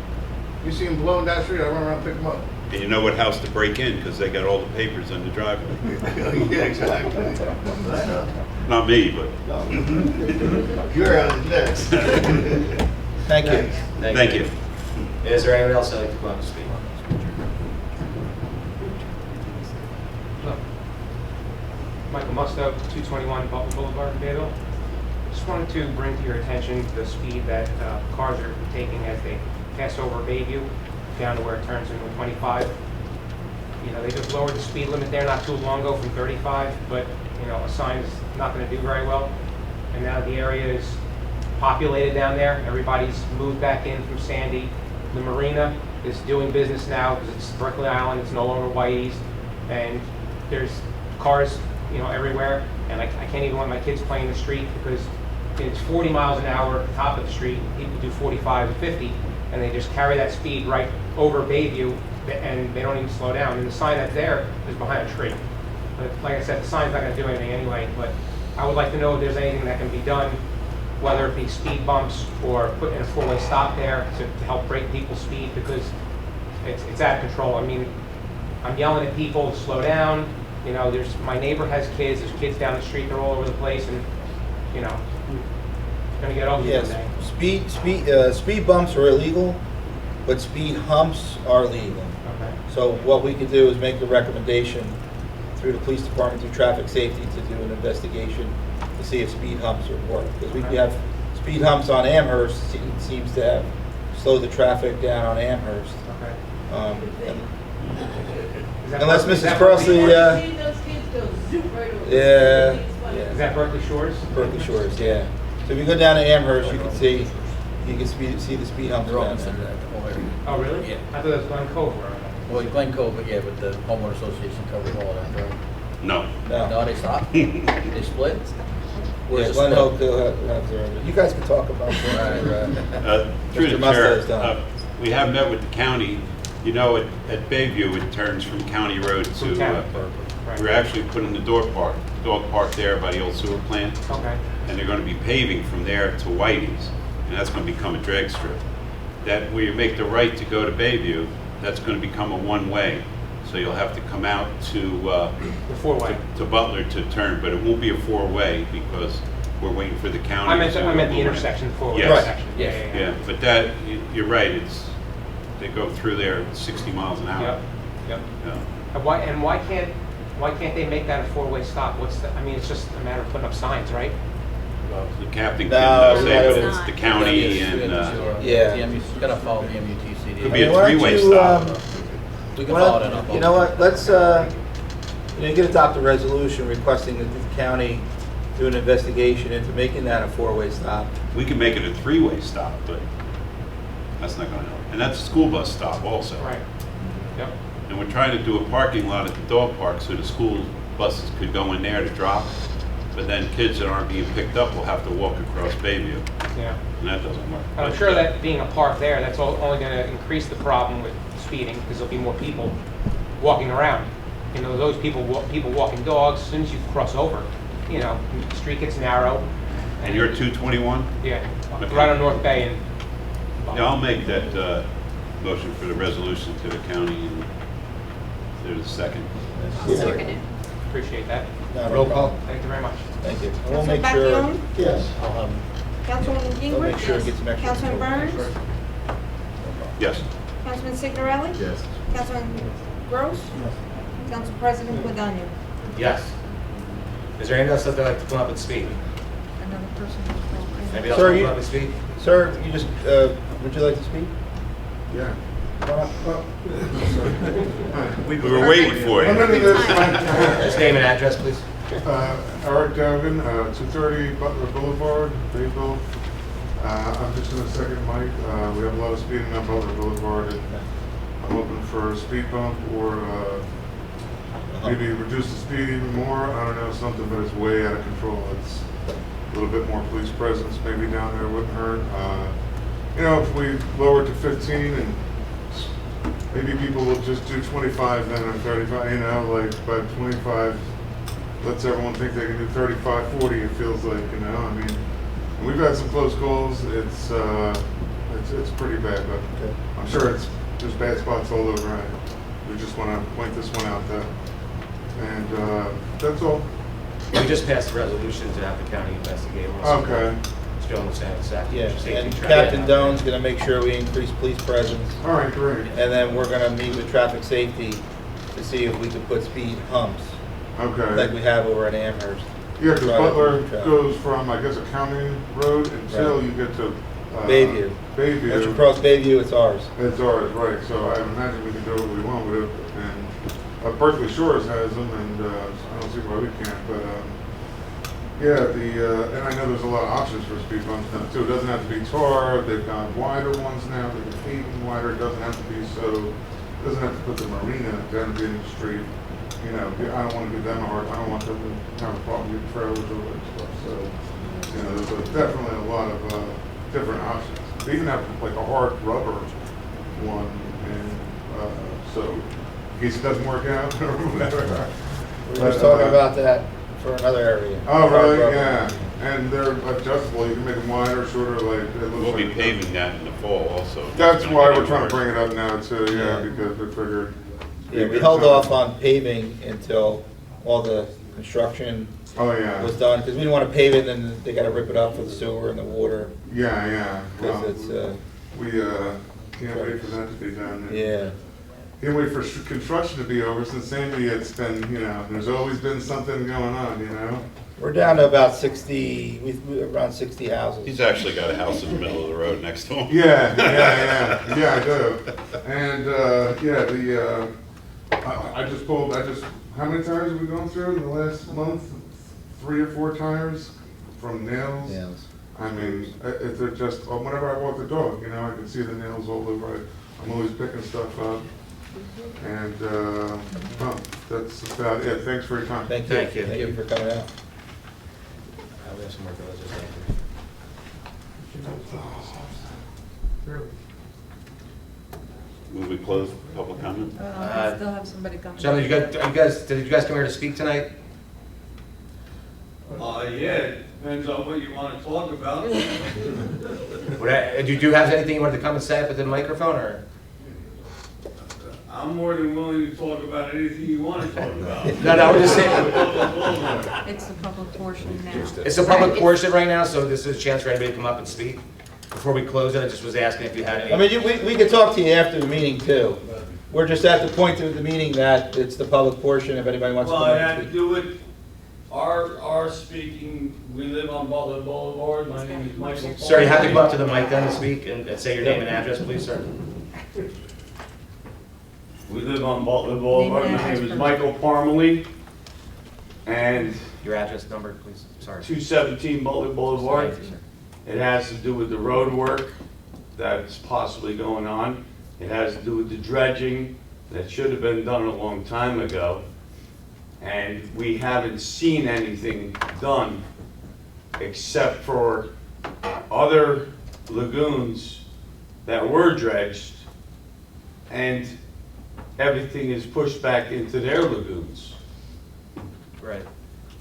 you see them blowing down the street, I run around and pick them up. And you know what house to break in, because they got all the papers in the driveway. Yeah, exactly. I know. Not me, but You're on next. Thank you. thank you. Is there anyone else that'd like to come up and speak? Michael Musto, 221 Butler Boulevard, Bayview. Just wanted to bring to your attention the speed that cars are taking as they pass over Bayview down to where it turns into 25. You know, they just lowered the speed limit there not too long ago from 35, but, you know, a sign is not going to do very well. And now the area is populated down there. Everybody's moved back in from Sandy. The marina is doing business now because it's Berkeley Island. It's no longer Whitey's. And there's cars, you know, everywhere. And I can't even let my kids play in the street because it's 40 miles an hour at the top of the street. People do 45 and 50, and they just carry that speed right over Bayview, and they don't even slow down. And the sign that's there is behind a tree. But like I said, the sign's not going to do anything anyway. But I would like to know if there's anything that can be done, whether it be speed bumps or putting a four-way stop there to help break people's speed, because it's out of control. I mean, I'm yelling at people to slow down. You know, my neighbor has kids. There's kids down the street. They're all over the place, and you know, it's gonna get ugly one day. Yes, speed bumps are illegal, but speed humps are legal. Okay. So what we could do is make a recommendation through the police department, through traffic safety, to do an investigation to see if speed humps would work. Because we have speed humps on Amherst, seems to have slowed the traffic down on Amherst. Okay. And Is that Unless Berkeley- is Mrs. that Crossley, Berkeley- See those kids go zoom right over. Yeah. Is that Berkeley Shores? Berkeley Shores, yeah. So if you go down to Amherst, you can see the speed humps They're all down considered there. that, the whole area. Oh, really? Yeah. I thought that was Glen Cove. Well, Glen Cove, but yeah, but the homeowner association covers all that, right? No. No, they stopped? They split? Yeah, the Glen split? Hope, they'll have their, you guys can talk about Right, that. right. Through the Mr. Musto's chair, done. we have met with the county. You know, at Bayview, it turns from County Road From to, town. Right. we're actually putting the dog park there by the old sewer plant. Okay. And they're gonna be paving from there to Whitey's, and that's gonna become a drag strip. That, where you make the right to go to Bayview, that's gonna become a one-way. So you'll have to come out to, The four-way. to Butler to turn, but it won't be a four-way because we're waiting for the county. I meant to- the intersection, the four-way Yes. intersection. Yes. Yeah, but that, you're right, they go through there at 60 miles an hour. Yep, yep. Yeah. And why can't they make that a four-way stop? It's just a matter of putting up signs, right? The captain No, can say, no, but it's it's the county Yeah, and, Yeah. You gotta follow the MUTCD. Could be a Why don't three-way you, stop. We can why follow don't- that up. You know what, let's, you could adopt a resolution requesting that the county do an investigation into making that a four-way stop. we can make it a three-way stop, but that's not gonna help. And that's a school bus stop also. Right. Yep. And we're trying to do a parking lot at the dog park so the school buses could go in there to drop, but then kids that aren't being picked up will have to walk across Bayview, Yeah. and that doesn't work. I'm But, sure that being a park there, that's only going to increase the problem with speeding because there'll be more people walking around. You know, those people walking dogs, as soon as you cross over, you know, the street gets narrow. And you're 221? Yeah, Okay. right on North Bay and. Yeah, I'll make that motion for the resolution to the county, and there's a second. Appreciate that. No, no Roll problem. call. Thank you very much. Thank you. And we'll Councilman make sure, Bastione? Yes. I'll, Councilwoman we'll make Gingrich? sure it gets some extra. Councilman Burns? Yes. Councilman Signorelli? Yes. Councilman Gross? Council President Guadagno? Yes. Is there anyone else that would like to come up and speak? Another person. Anybody else Sir, want to you- come up and speak? Sir, you just, would you like to speak? Yeah. Come on up. We were waiting for you. Just name and address, please. Eric Dogan, 230 Butler Boulevard, Bayview. I'm just in a second, Mike. We have a lot of speeding on Butler Boulevard, and I'm hoping for a speed bump or maybe reduce the speed even more. I don't know, something, but it's way out of control. It's a little bit more police presence maybe down there wouldn't hurt. You know, if we lower it to 15 and maybe people will just do 25 then or 35, you know, like by 25 lets everyone think they can do 35, 40, it feels like, you know, I mean, we've had some close calls, it's pretty bad, but I'm sure there's bad spots all over, right? We just want to point this one out there. And that's all. We just passed a resolution to have the county investigate. Okay. Mr. Jones was saying this Yeah, afternoon. and Captain Doan's gonna make sure we increase police presence. All right, great. And then we're gonna meet with traffic safety to see if we could put speed humps, like Okay. we have over at Amherst. Yeah, because Right. Butler Traffic. goes from, I guess, a county road until Right. you get to Bayview. Bayview. Once you cross Bayview, it's ours. It's ours, right, so I imagine we can do what we want with it, and Berkeley Shores has them, and I don't see why we can't, but, yeah, and I know there's a lot of options for speed bumps now too, it doesn't have to be tar, they've got wider ones now, they're paving wider, it doesn't have to be so, doesn't have to put the marina down the end of the street, you know, I don't want to give them a hard, I don't want them to have a problem with trailers or that stuff, so, you know, there's definitely a lot of, different options. They even have like a hard rubber one, and so in case it doesn't work out or whatever. We were just talking about that for another area. Oh, really? Rubber. Yeah. And they're adjustable. You can make them wider, shorter. Like it looks We'll be like paving that in the fall also. That's It's gonna why get we're trying to worse. bring it up now too. Yeah, Yeah. because we figured. Yeah, we held off on paving until all the construction Oh yeah. was done, because we didn't want to pave it, and then they gotta rip it up for the sewer and the water, Yeah, yeah. because Well, it's, we can't wait for that to be done. yeah. Can't wait for construction to be over. Since Sandy, it's been, you know, there's always been something going on, you know. We're down to about 60, we're around 60 houses. He's actually got a house in the middle of the road next to him. Yeah, I do. And, yeah, I just pulled, how many tires have we gone through in the last month? 3 or 4 tires from nails. Nails. I mean, they're just, whenever I walk the dog, you know, I can see the nails all over. I'm always picking stuff up. And, well, that's about it. Thanks for your time. Thank you. Thank you. Thank you for coming out. We have some more villages after. Will we close public comment? I still have somebody coming. Gentlemen, did you guys come here to speak tonight? Yeah, depends on what you want to talk about. Do you have anything you wanted to come and say up at the microphone, or? I'm more than willing to talk about anything you want to talk about. No, we're just saying. It's the public portion now. It's a public portion right now, so this is a chance for anybody to come up and speak. Before we close it, I just was asking if you had any. I mean, we could talk to you after the meeting too. We're just at the point of the meeting that it's the public portion, if anybody wants to Well, come I up had and to speak. do it, our speaking, we live on Butler Boulevard, my name is Michael. Sir, you have to go up to the mic then and speak and say your name and address, please, sir. We live on Butler Boulevard, my name is Michael Parmalee, and Your address number, please. Sorry. 217 Butler Boulevard. Thank you, sir. It has to do with the road work that's possibly going on. It has to do with the dredging that should have been done a long time ago. And we haven't seen anything done except for other lagoons that were dredged, and everything is pushed back into their lagoons. Right.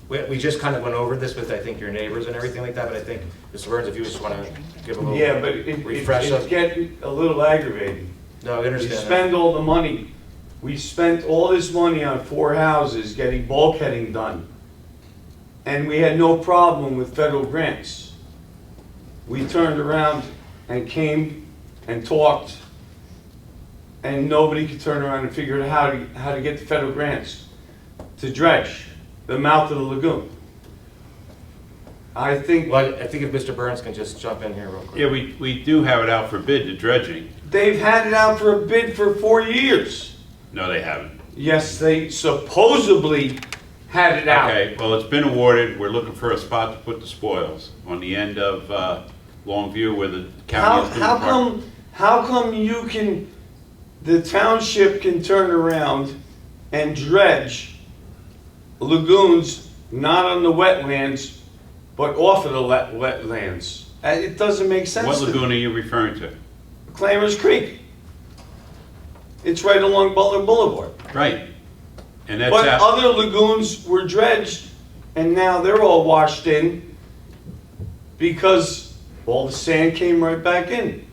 We just kind of went over this with, I think, your neighbors and everything like that, but I think, Mr. Burns, if you just want to give a little. Yeah, but refresh it's us. getting a little aggravating. No, I We understand that. spend all the money. We spent all this money on 4 houses getting bulkheading done. And we had no problem with federal grants. We turned around and came and talked, and nobody could turn around and figure out how to get the federal grants to dredge the mouth of the lagoon. I think Well, I think if Mr. Burns can just jump in here real quick. Yeah, we do have it out for bid, the dredging. they've had it out for a bid for 4 years. No, they haven't. Yes, they supposedly had it out. Okay, well, it's been awarded. We're looking for a spot to put the spoils on the end of Longview where the county is doing the park. How come you can, the township can turn around and dredge lagoons not on the wetlands, but off of the wetlands? It doesn't make sense What to me. lagoon are you referring to? Clamors Creek. It's right along Butler Boulevard. Right. And that's But out. other lagoons were dredged, and now they're all washed in because all the sand came right back in.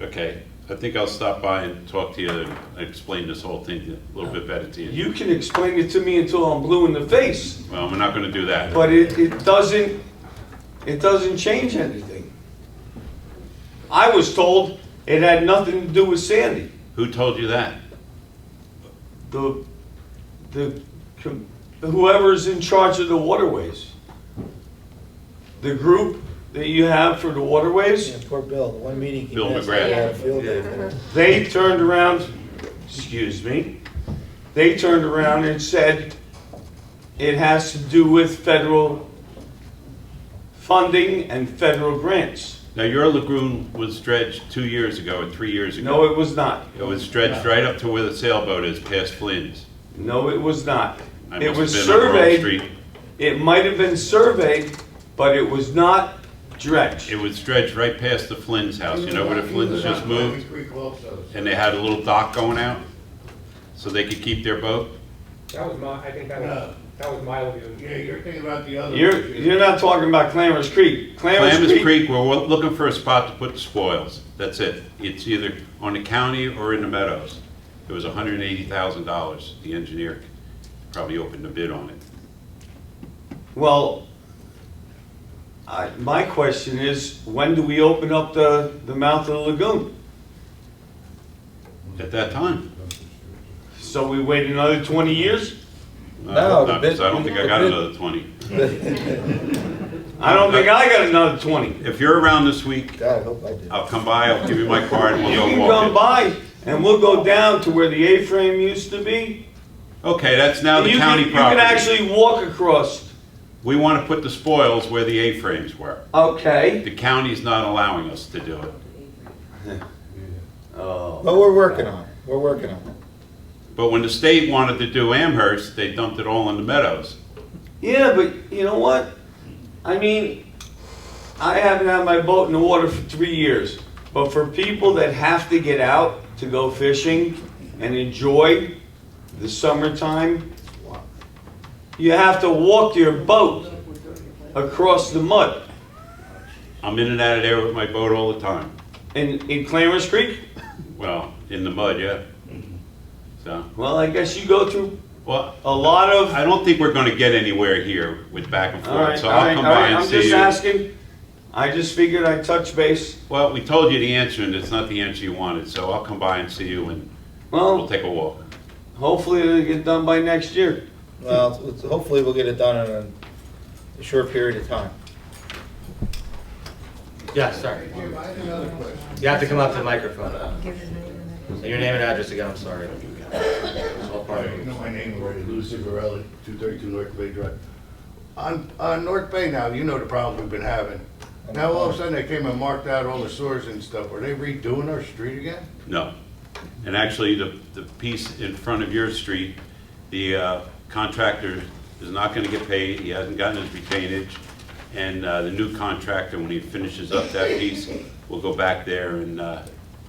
Okay, I think I'll stop by and talk to you and explain this whole thing a little bit better to you. You can explain it to me until I'm blue in the face, Well, we're not gonna do that. but it doesn't change anything. I was told it had nothing to do with Sandy. Who told you that? Whoever's in charge of the waterways. The group that you have for the waterways, Yeah, poor Bill, the one meeting he Bill missed. McGrath. he had a field day for. they turned around, excuse me, they turned around and said it has to do with federal funding and federal grants. Now, your lagoon was dredged 2 years ago or 3 years ago. No, it was not. It was dredged right up to where the sailboat is, past Flynn's. No, it was not. I It must was have been on Grove surveyed, Street. it might have been surveyed, but it was not dredged. It was dredged right past the Flynn's house. You know where the Flynn's just moved? And they had a little dock going out, so they could keep their boat? That was my, I think that was my lagoon. Yeah, you're thinking about the other. You're not talking about Clamors Creek. Klamath Creek, we're looking for a spot to put the spoils. That's it. It's either on the county or in the meadows. It was $180,000. The engineer probably opened the bid on it. Well, my question is, when do we open up the mouth of the lagoon? At that time. So we wait another 20 years? No, the I bid- don't think I got the bid- another 20. I don't think I got another 20. If you're around this week, God, I hope I did. I'll come by, I'll give you my card, and You we'll can go come walk by and we'll go down to where the A-frame used to be Okay, that's now the You county can property. actually walk across. We want to put the spoils where the A-frames were. Okay. The county's not allowing us to do it. Oh. But we're working on it. We're working on it. But when the state wanted to do Amherst, they dumped it all in the meadows. Yeah, but you know what? I mean, I haven't had my boat in the water for 3 years. But for people that have to get out to go fishing and enjoy the summertime, you have to walk your boat across the mud. I'm in and out of there with my boat all the time. In Clarence Creek? Well, in the mud, yeah. So, Well, I guess you go through well, a lot of... I don't think we're going to get anywhere here with back and All right, forth. So all I'll right, come all by right. and I'm see just you. asking. I just figured I'd touch base. Well, we told you the answer, and it's not the answer you wanted. So I'll come by and see you, and we'll Well, take a walk. hopefully it'll get done by next year. Well, hopefully we'll get it done in a short period of time. Yes, sorry. I have another question. You have to come up to the microphone. Say your name and address again, I'm sorry. It's all part of You it. know my name already, Lucy Varelli, 232 North Bay Drive. On North Bay now, you know the problem we've been having. Now all of a sudden they came and marked out all the sewers and stuff. Are they redoing our street again? No. And actually, the piece in front of your street, the contractor is not going to get paid. He hasn't gotten his retainage. And the new contractor, when he finishes up that piece, will go back there and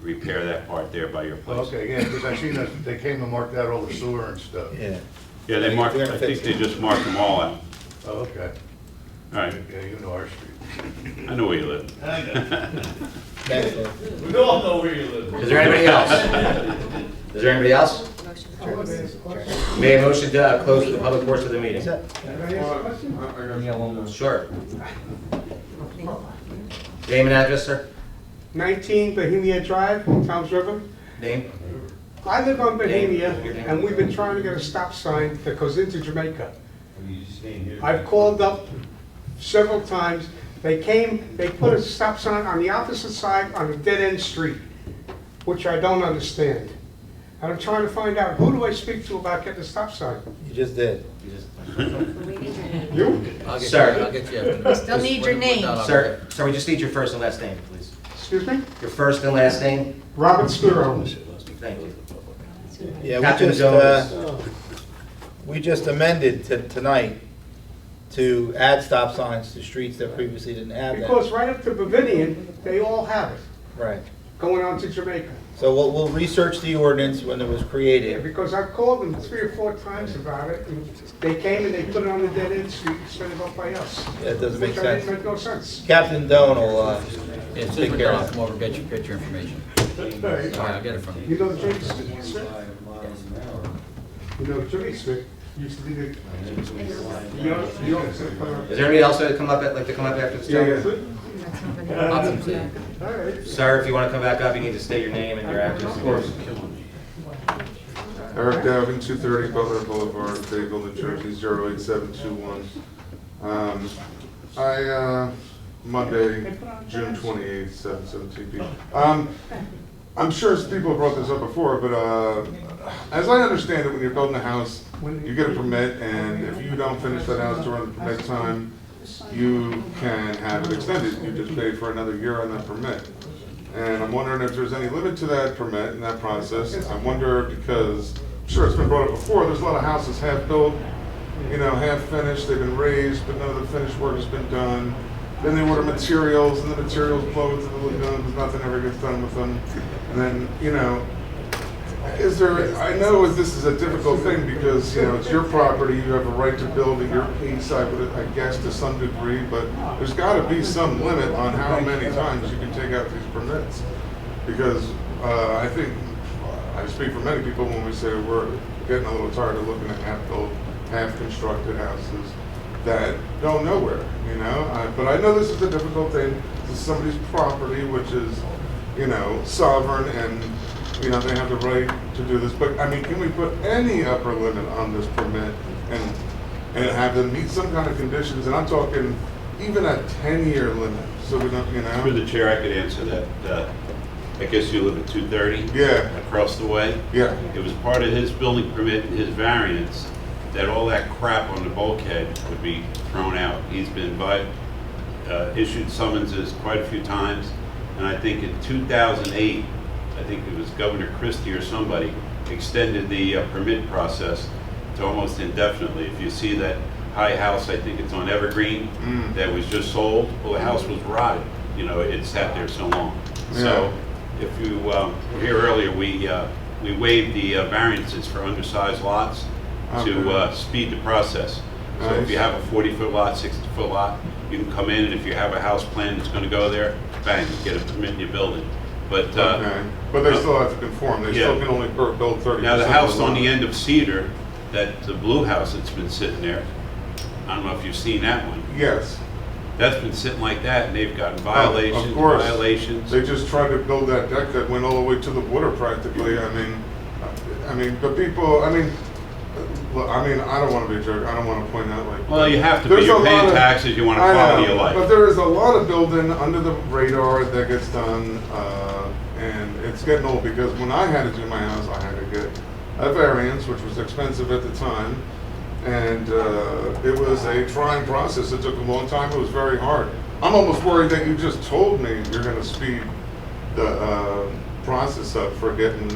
repair that part there by your place. Okay, yeah, because I seen that they came and marked out all the sewer and stuff. Yeah. Yeah, they marked, We're gonna I think fix they just marked them all out. Oh, okay. All right, Yeah, you know our street. I know where you live. Thanks, Lou. We all know where you live. Is there anybody else? Is there anybody else? May I motion to close the public portion of the meeting? Yeah, one more. Sure. Name and address, sir? 19 Bohemia Drive, Tom's River. Name? I live on Bohemia, and we've been trying to get a stop sign that goes into Jamaica. I've called up several times. They came, they put a stop sign on the opposite side on a dead-end street, which I don't understand. And I'm trying to find out, who do I speak to about getting a stop sign? You just did. You? Sir. I'll get you. Still need your name. Sir, we just need your first and last name, please. Excuse me? Your first and last name? Robert Spiro. Thank you. Yeah, Captain Jones. we just amended tonight to add stop signs to streets that previously didn't have that. Because right up to Pavilion, they all have it, Right. going on to Jamaica. So we'll research the ordinance when it was Yeah, created. because I've called them 3 or 4 times about it, and they came and they put it on the dead-end street instead of up by us. Yeah, it doesn't make Which I didn't sense. make no sense. Captain Doan will, Yeah, take Super care Don, of come it. over, get your information. All right, I'll get it from you. You know Jimmy Smith? You know Jimmy Smith used to be the... You know, Is there anybody else that would like to come up after this gentleman? I'll come see you. All right. Sir, if you want to come back up, you need to state your name and your address. Of course. Eric Davin, 230 Butler Boulevard, Bayview, New Jersey, 08721. Monday, June 28th, 7:17 p.m. I'm sure people have brought this up before, but as I understand it, when you're building a house, you get a permit, and if you don't finish that house during the permit time, you can have it extended. You just pay for another year on that permit. And I'm wondering if there's any limit to that permit and that process. I wonder because, I'm sure it's been brought up before, there's a lot of houses half built, half finished, they've been raised, but none of the finished work has been done. Then they order materials, and the materials blow into the lagoon because nothing ever gets done with them. And then, I know this is a difficult thing because, it's your property, you have a right to build at your pace, I guess to some degree, but there's gotta be some limit on how many times you can take out these permits. Because I think, I speak for many people when we say we're getting a little tired of looking at half-built, half-constructed houses that go nowhere, But I know this is a difficult thing. This is somebody's property, which is, sovereign, and, they have the right to do this. But, can we put any upper limit on this permit and have them meet some kind of conditions? And I'm talking even a 10-year limit, so we don't, Through the chair, I could answer that. I guess you live at 230? Yeah. Across the way? Yeah. It was part of his building permit and his variance that all that crap on the bulkhead would be thrown out. He's been issued summonses quite a few times, and I think in 2008, I think it was Governor Christie or somebody, extended the permit process to almost indefinitely. If you see that high house, I think it's on Evergreen, that was just sold, well, the house was rotted. You know, it sat there so long. So if you were here earlier, we waived the variances for undersized lots to speed the process. So if you have a 40-foot lot, 60-foot lot, you can come in, and if you have a house plan that's going to go there, bang, get a permit in your building. But but they still have to conform. They still can only build 30%. Now the house on the end of Cedar, the blue house that's been sitting there, I don't know if you've seen that one. Yes. That's been sitting like that, and they've gotten violations, Of course. violations. They just tried to build that deck that went all the way to the water practically. I mean, the people. Look, I don't want to be a jerk. I don't want to point out like. Well, you have to be. You're paying taxes. You want to quality of life. But there is a lot of building under the radar that gets done, and it's getting old because when I had to do my house, I had to get a variance, which was expensive at the time. And it was a trying process. It took a long time. It was very hard. I'm almost worried that you just told me you're going to speed the process up for getting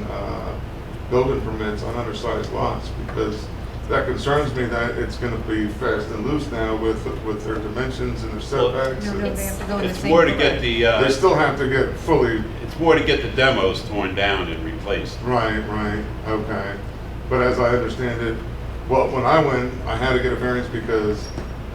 building permits on undersized lots, because that concerns me that it's going to be fast and loose now with their dimensions and their setbacks. No, they have to go in the It's same more to footprint. get They still have to get fully. It's more to get the demos torn down and replaced. Right, okay. But as I understand it, well, when I went, I had to get a variance because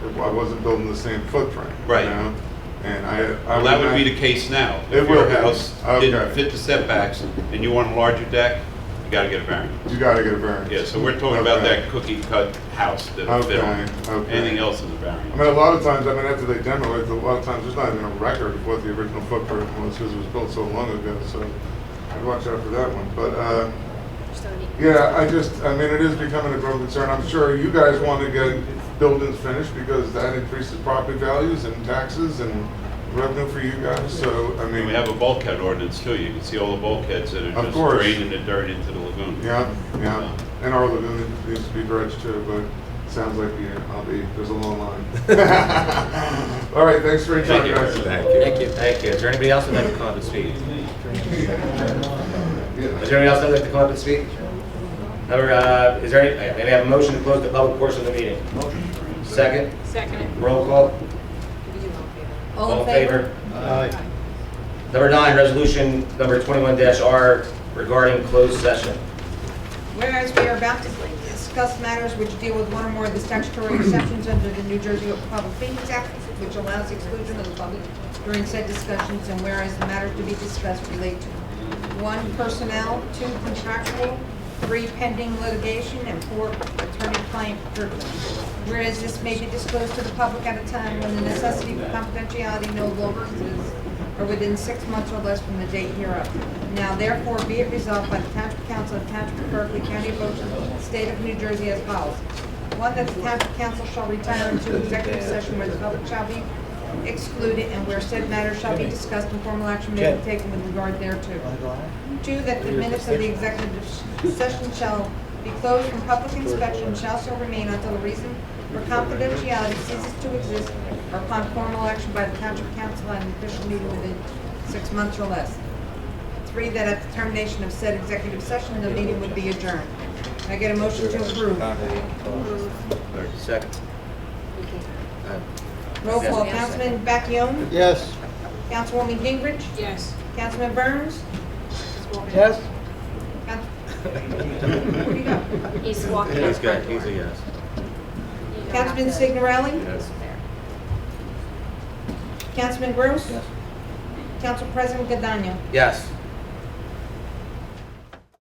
I wasn't building the same footprint. Right. You know? And Well, that would be the case now. It If your will be. house Okay. didn't fit the setbacks and you want a larger deck, you got to get a variance. You got to get a variance. Yeah, so we're talking about that cookie cut house that fit on. Okay. Anything else is a variance. I mean, a lot of times, after they demo it, a lot of times there's not even a record of what the original footprint was because it was built so long ago. So I'd watch out for that one. But yeah, it is becoming a growing concern. I'm sure you guys want to get buildings finished because that increases property values and taxes and revenue for you guys. So, We have a bulkhead ordinance too. You can see all the bulkheads that are Of just course. draining the dirt into the lagoon. Yeah. And our lagoon needs to be dredged too, but it sounds like there's a long line. All right, thanks for your time, guys. Thank you. Thank you. Is there anybody else that'd like to come up and speak? Is there anybody else that'd like to come up and speak? Is there any, may I have a motion to close the public portion of the meeting? Second? Second. Roll call? All in favor? Number 9, resolution number 21-R regarding closed session. Whereas we are about to discuss matters which deal with one or more of the statutory exceptions under the New Jersey Open Public Meetings Act, which allows the exclusion of the public during said discussions, and whereas the matters to be discussed relate to 1, personnel, 2, contractual, 3, pending litigation, and 4, attorney-client privilege. Whereas this may be disclosed to the public at a time when the necessity for confidentiality no longer exists, or within 6 months or less from the date hereof. Now therefore be it resolved by the Township Council of Township of Berkeley, County of Ocean, State of New Jersey as follows. 1, that the Township Council shall retire into executive session where the public shall be excluded and where said matters shall be discussed and formal action may be taken with regard thereto. 2, that the minutes of the executive session shall be closed from public inspection and shall so remain until the reason for confidentiality ceases to exist or upon formal action by the Township Council at an official meeting within 6 months or less. 3, that at the termination of said executive session, the meeting would be adjourned. Can I get a motion to approve? Second. Roll call, Councilman Bacchione? Yes. Councilwoman Gingrich? Yes. Councilman Burns? Yes. Where do you go? He's walking. He's good. He's a yes. Councilman Signorelli? Yes. Councilman Gross? Council President Gadanya? Yes.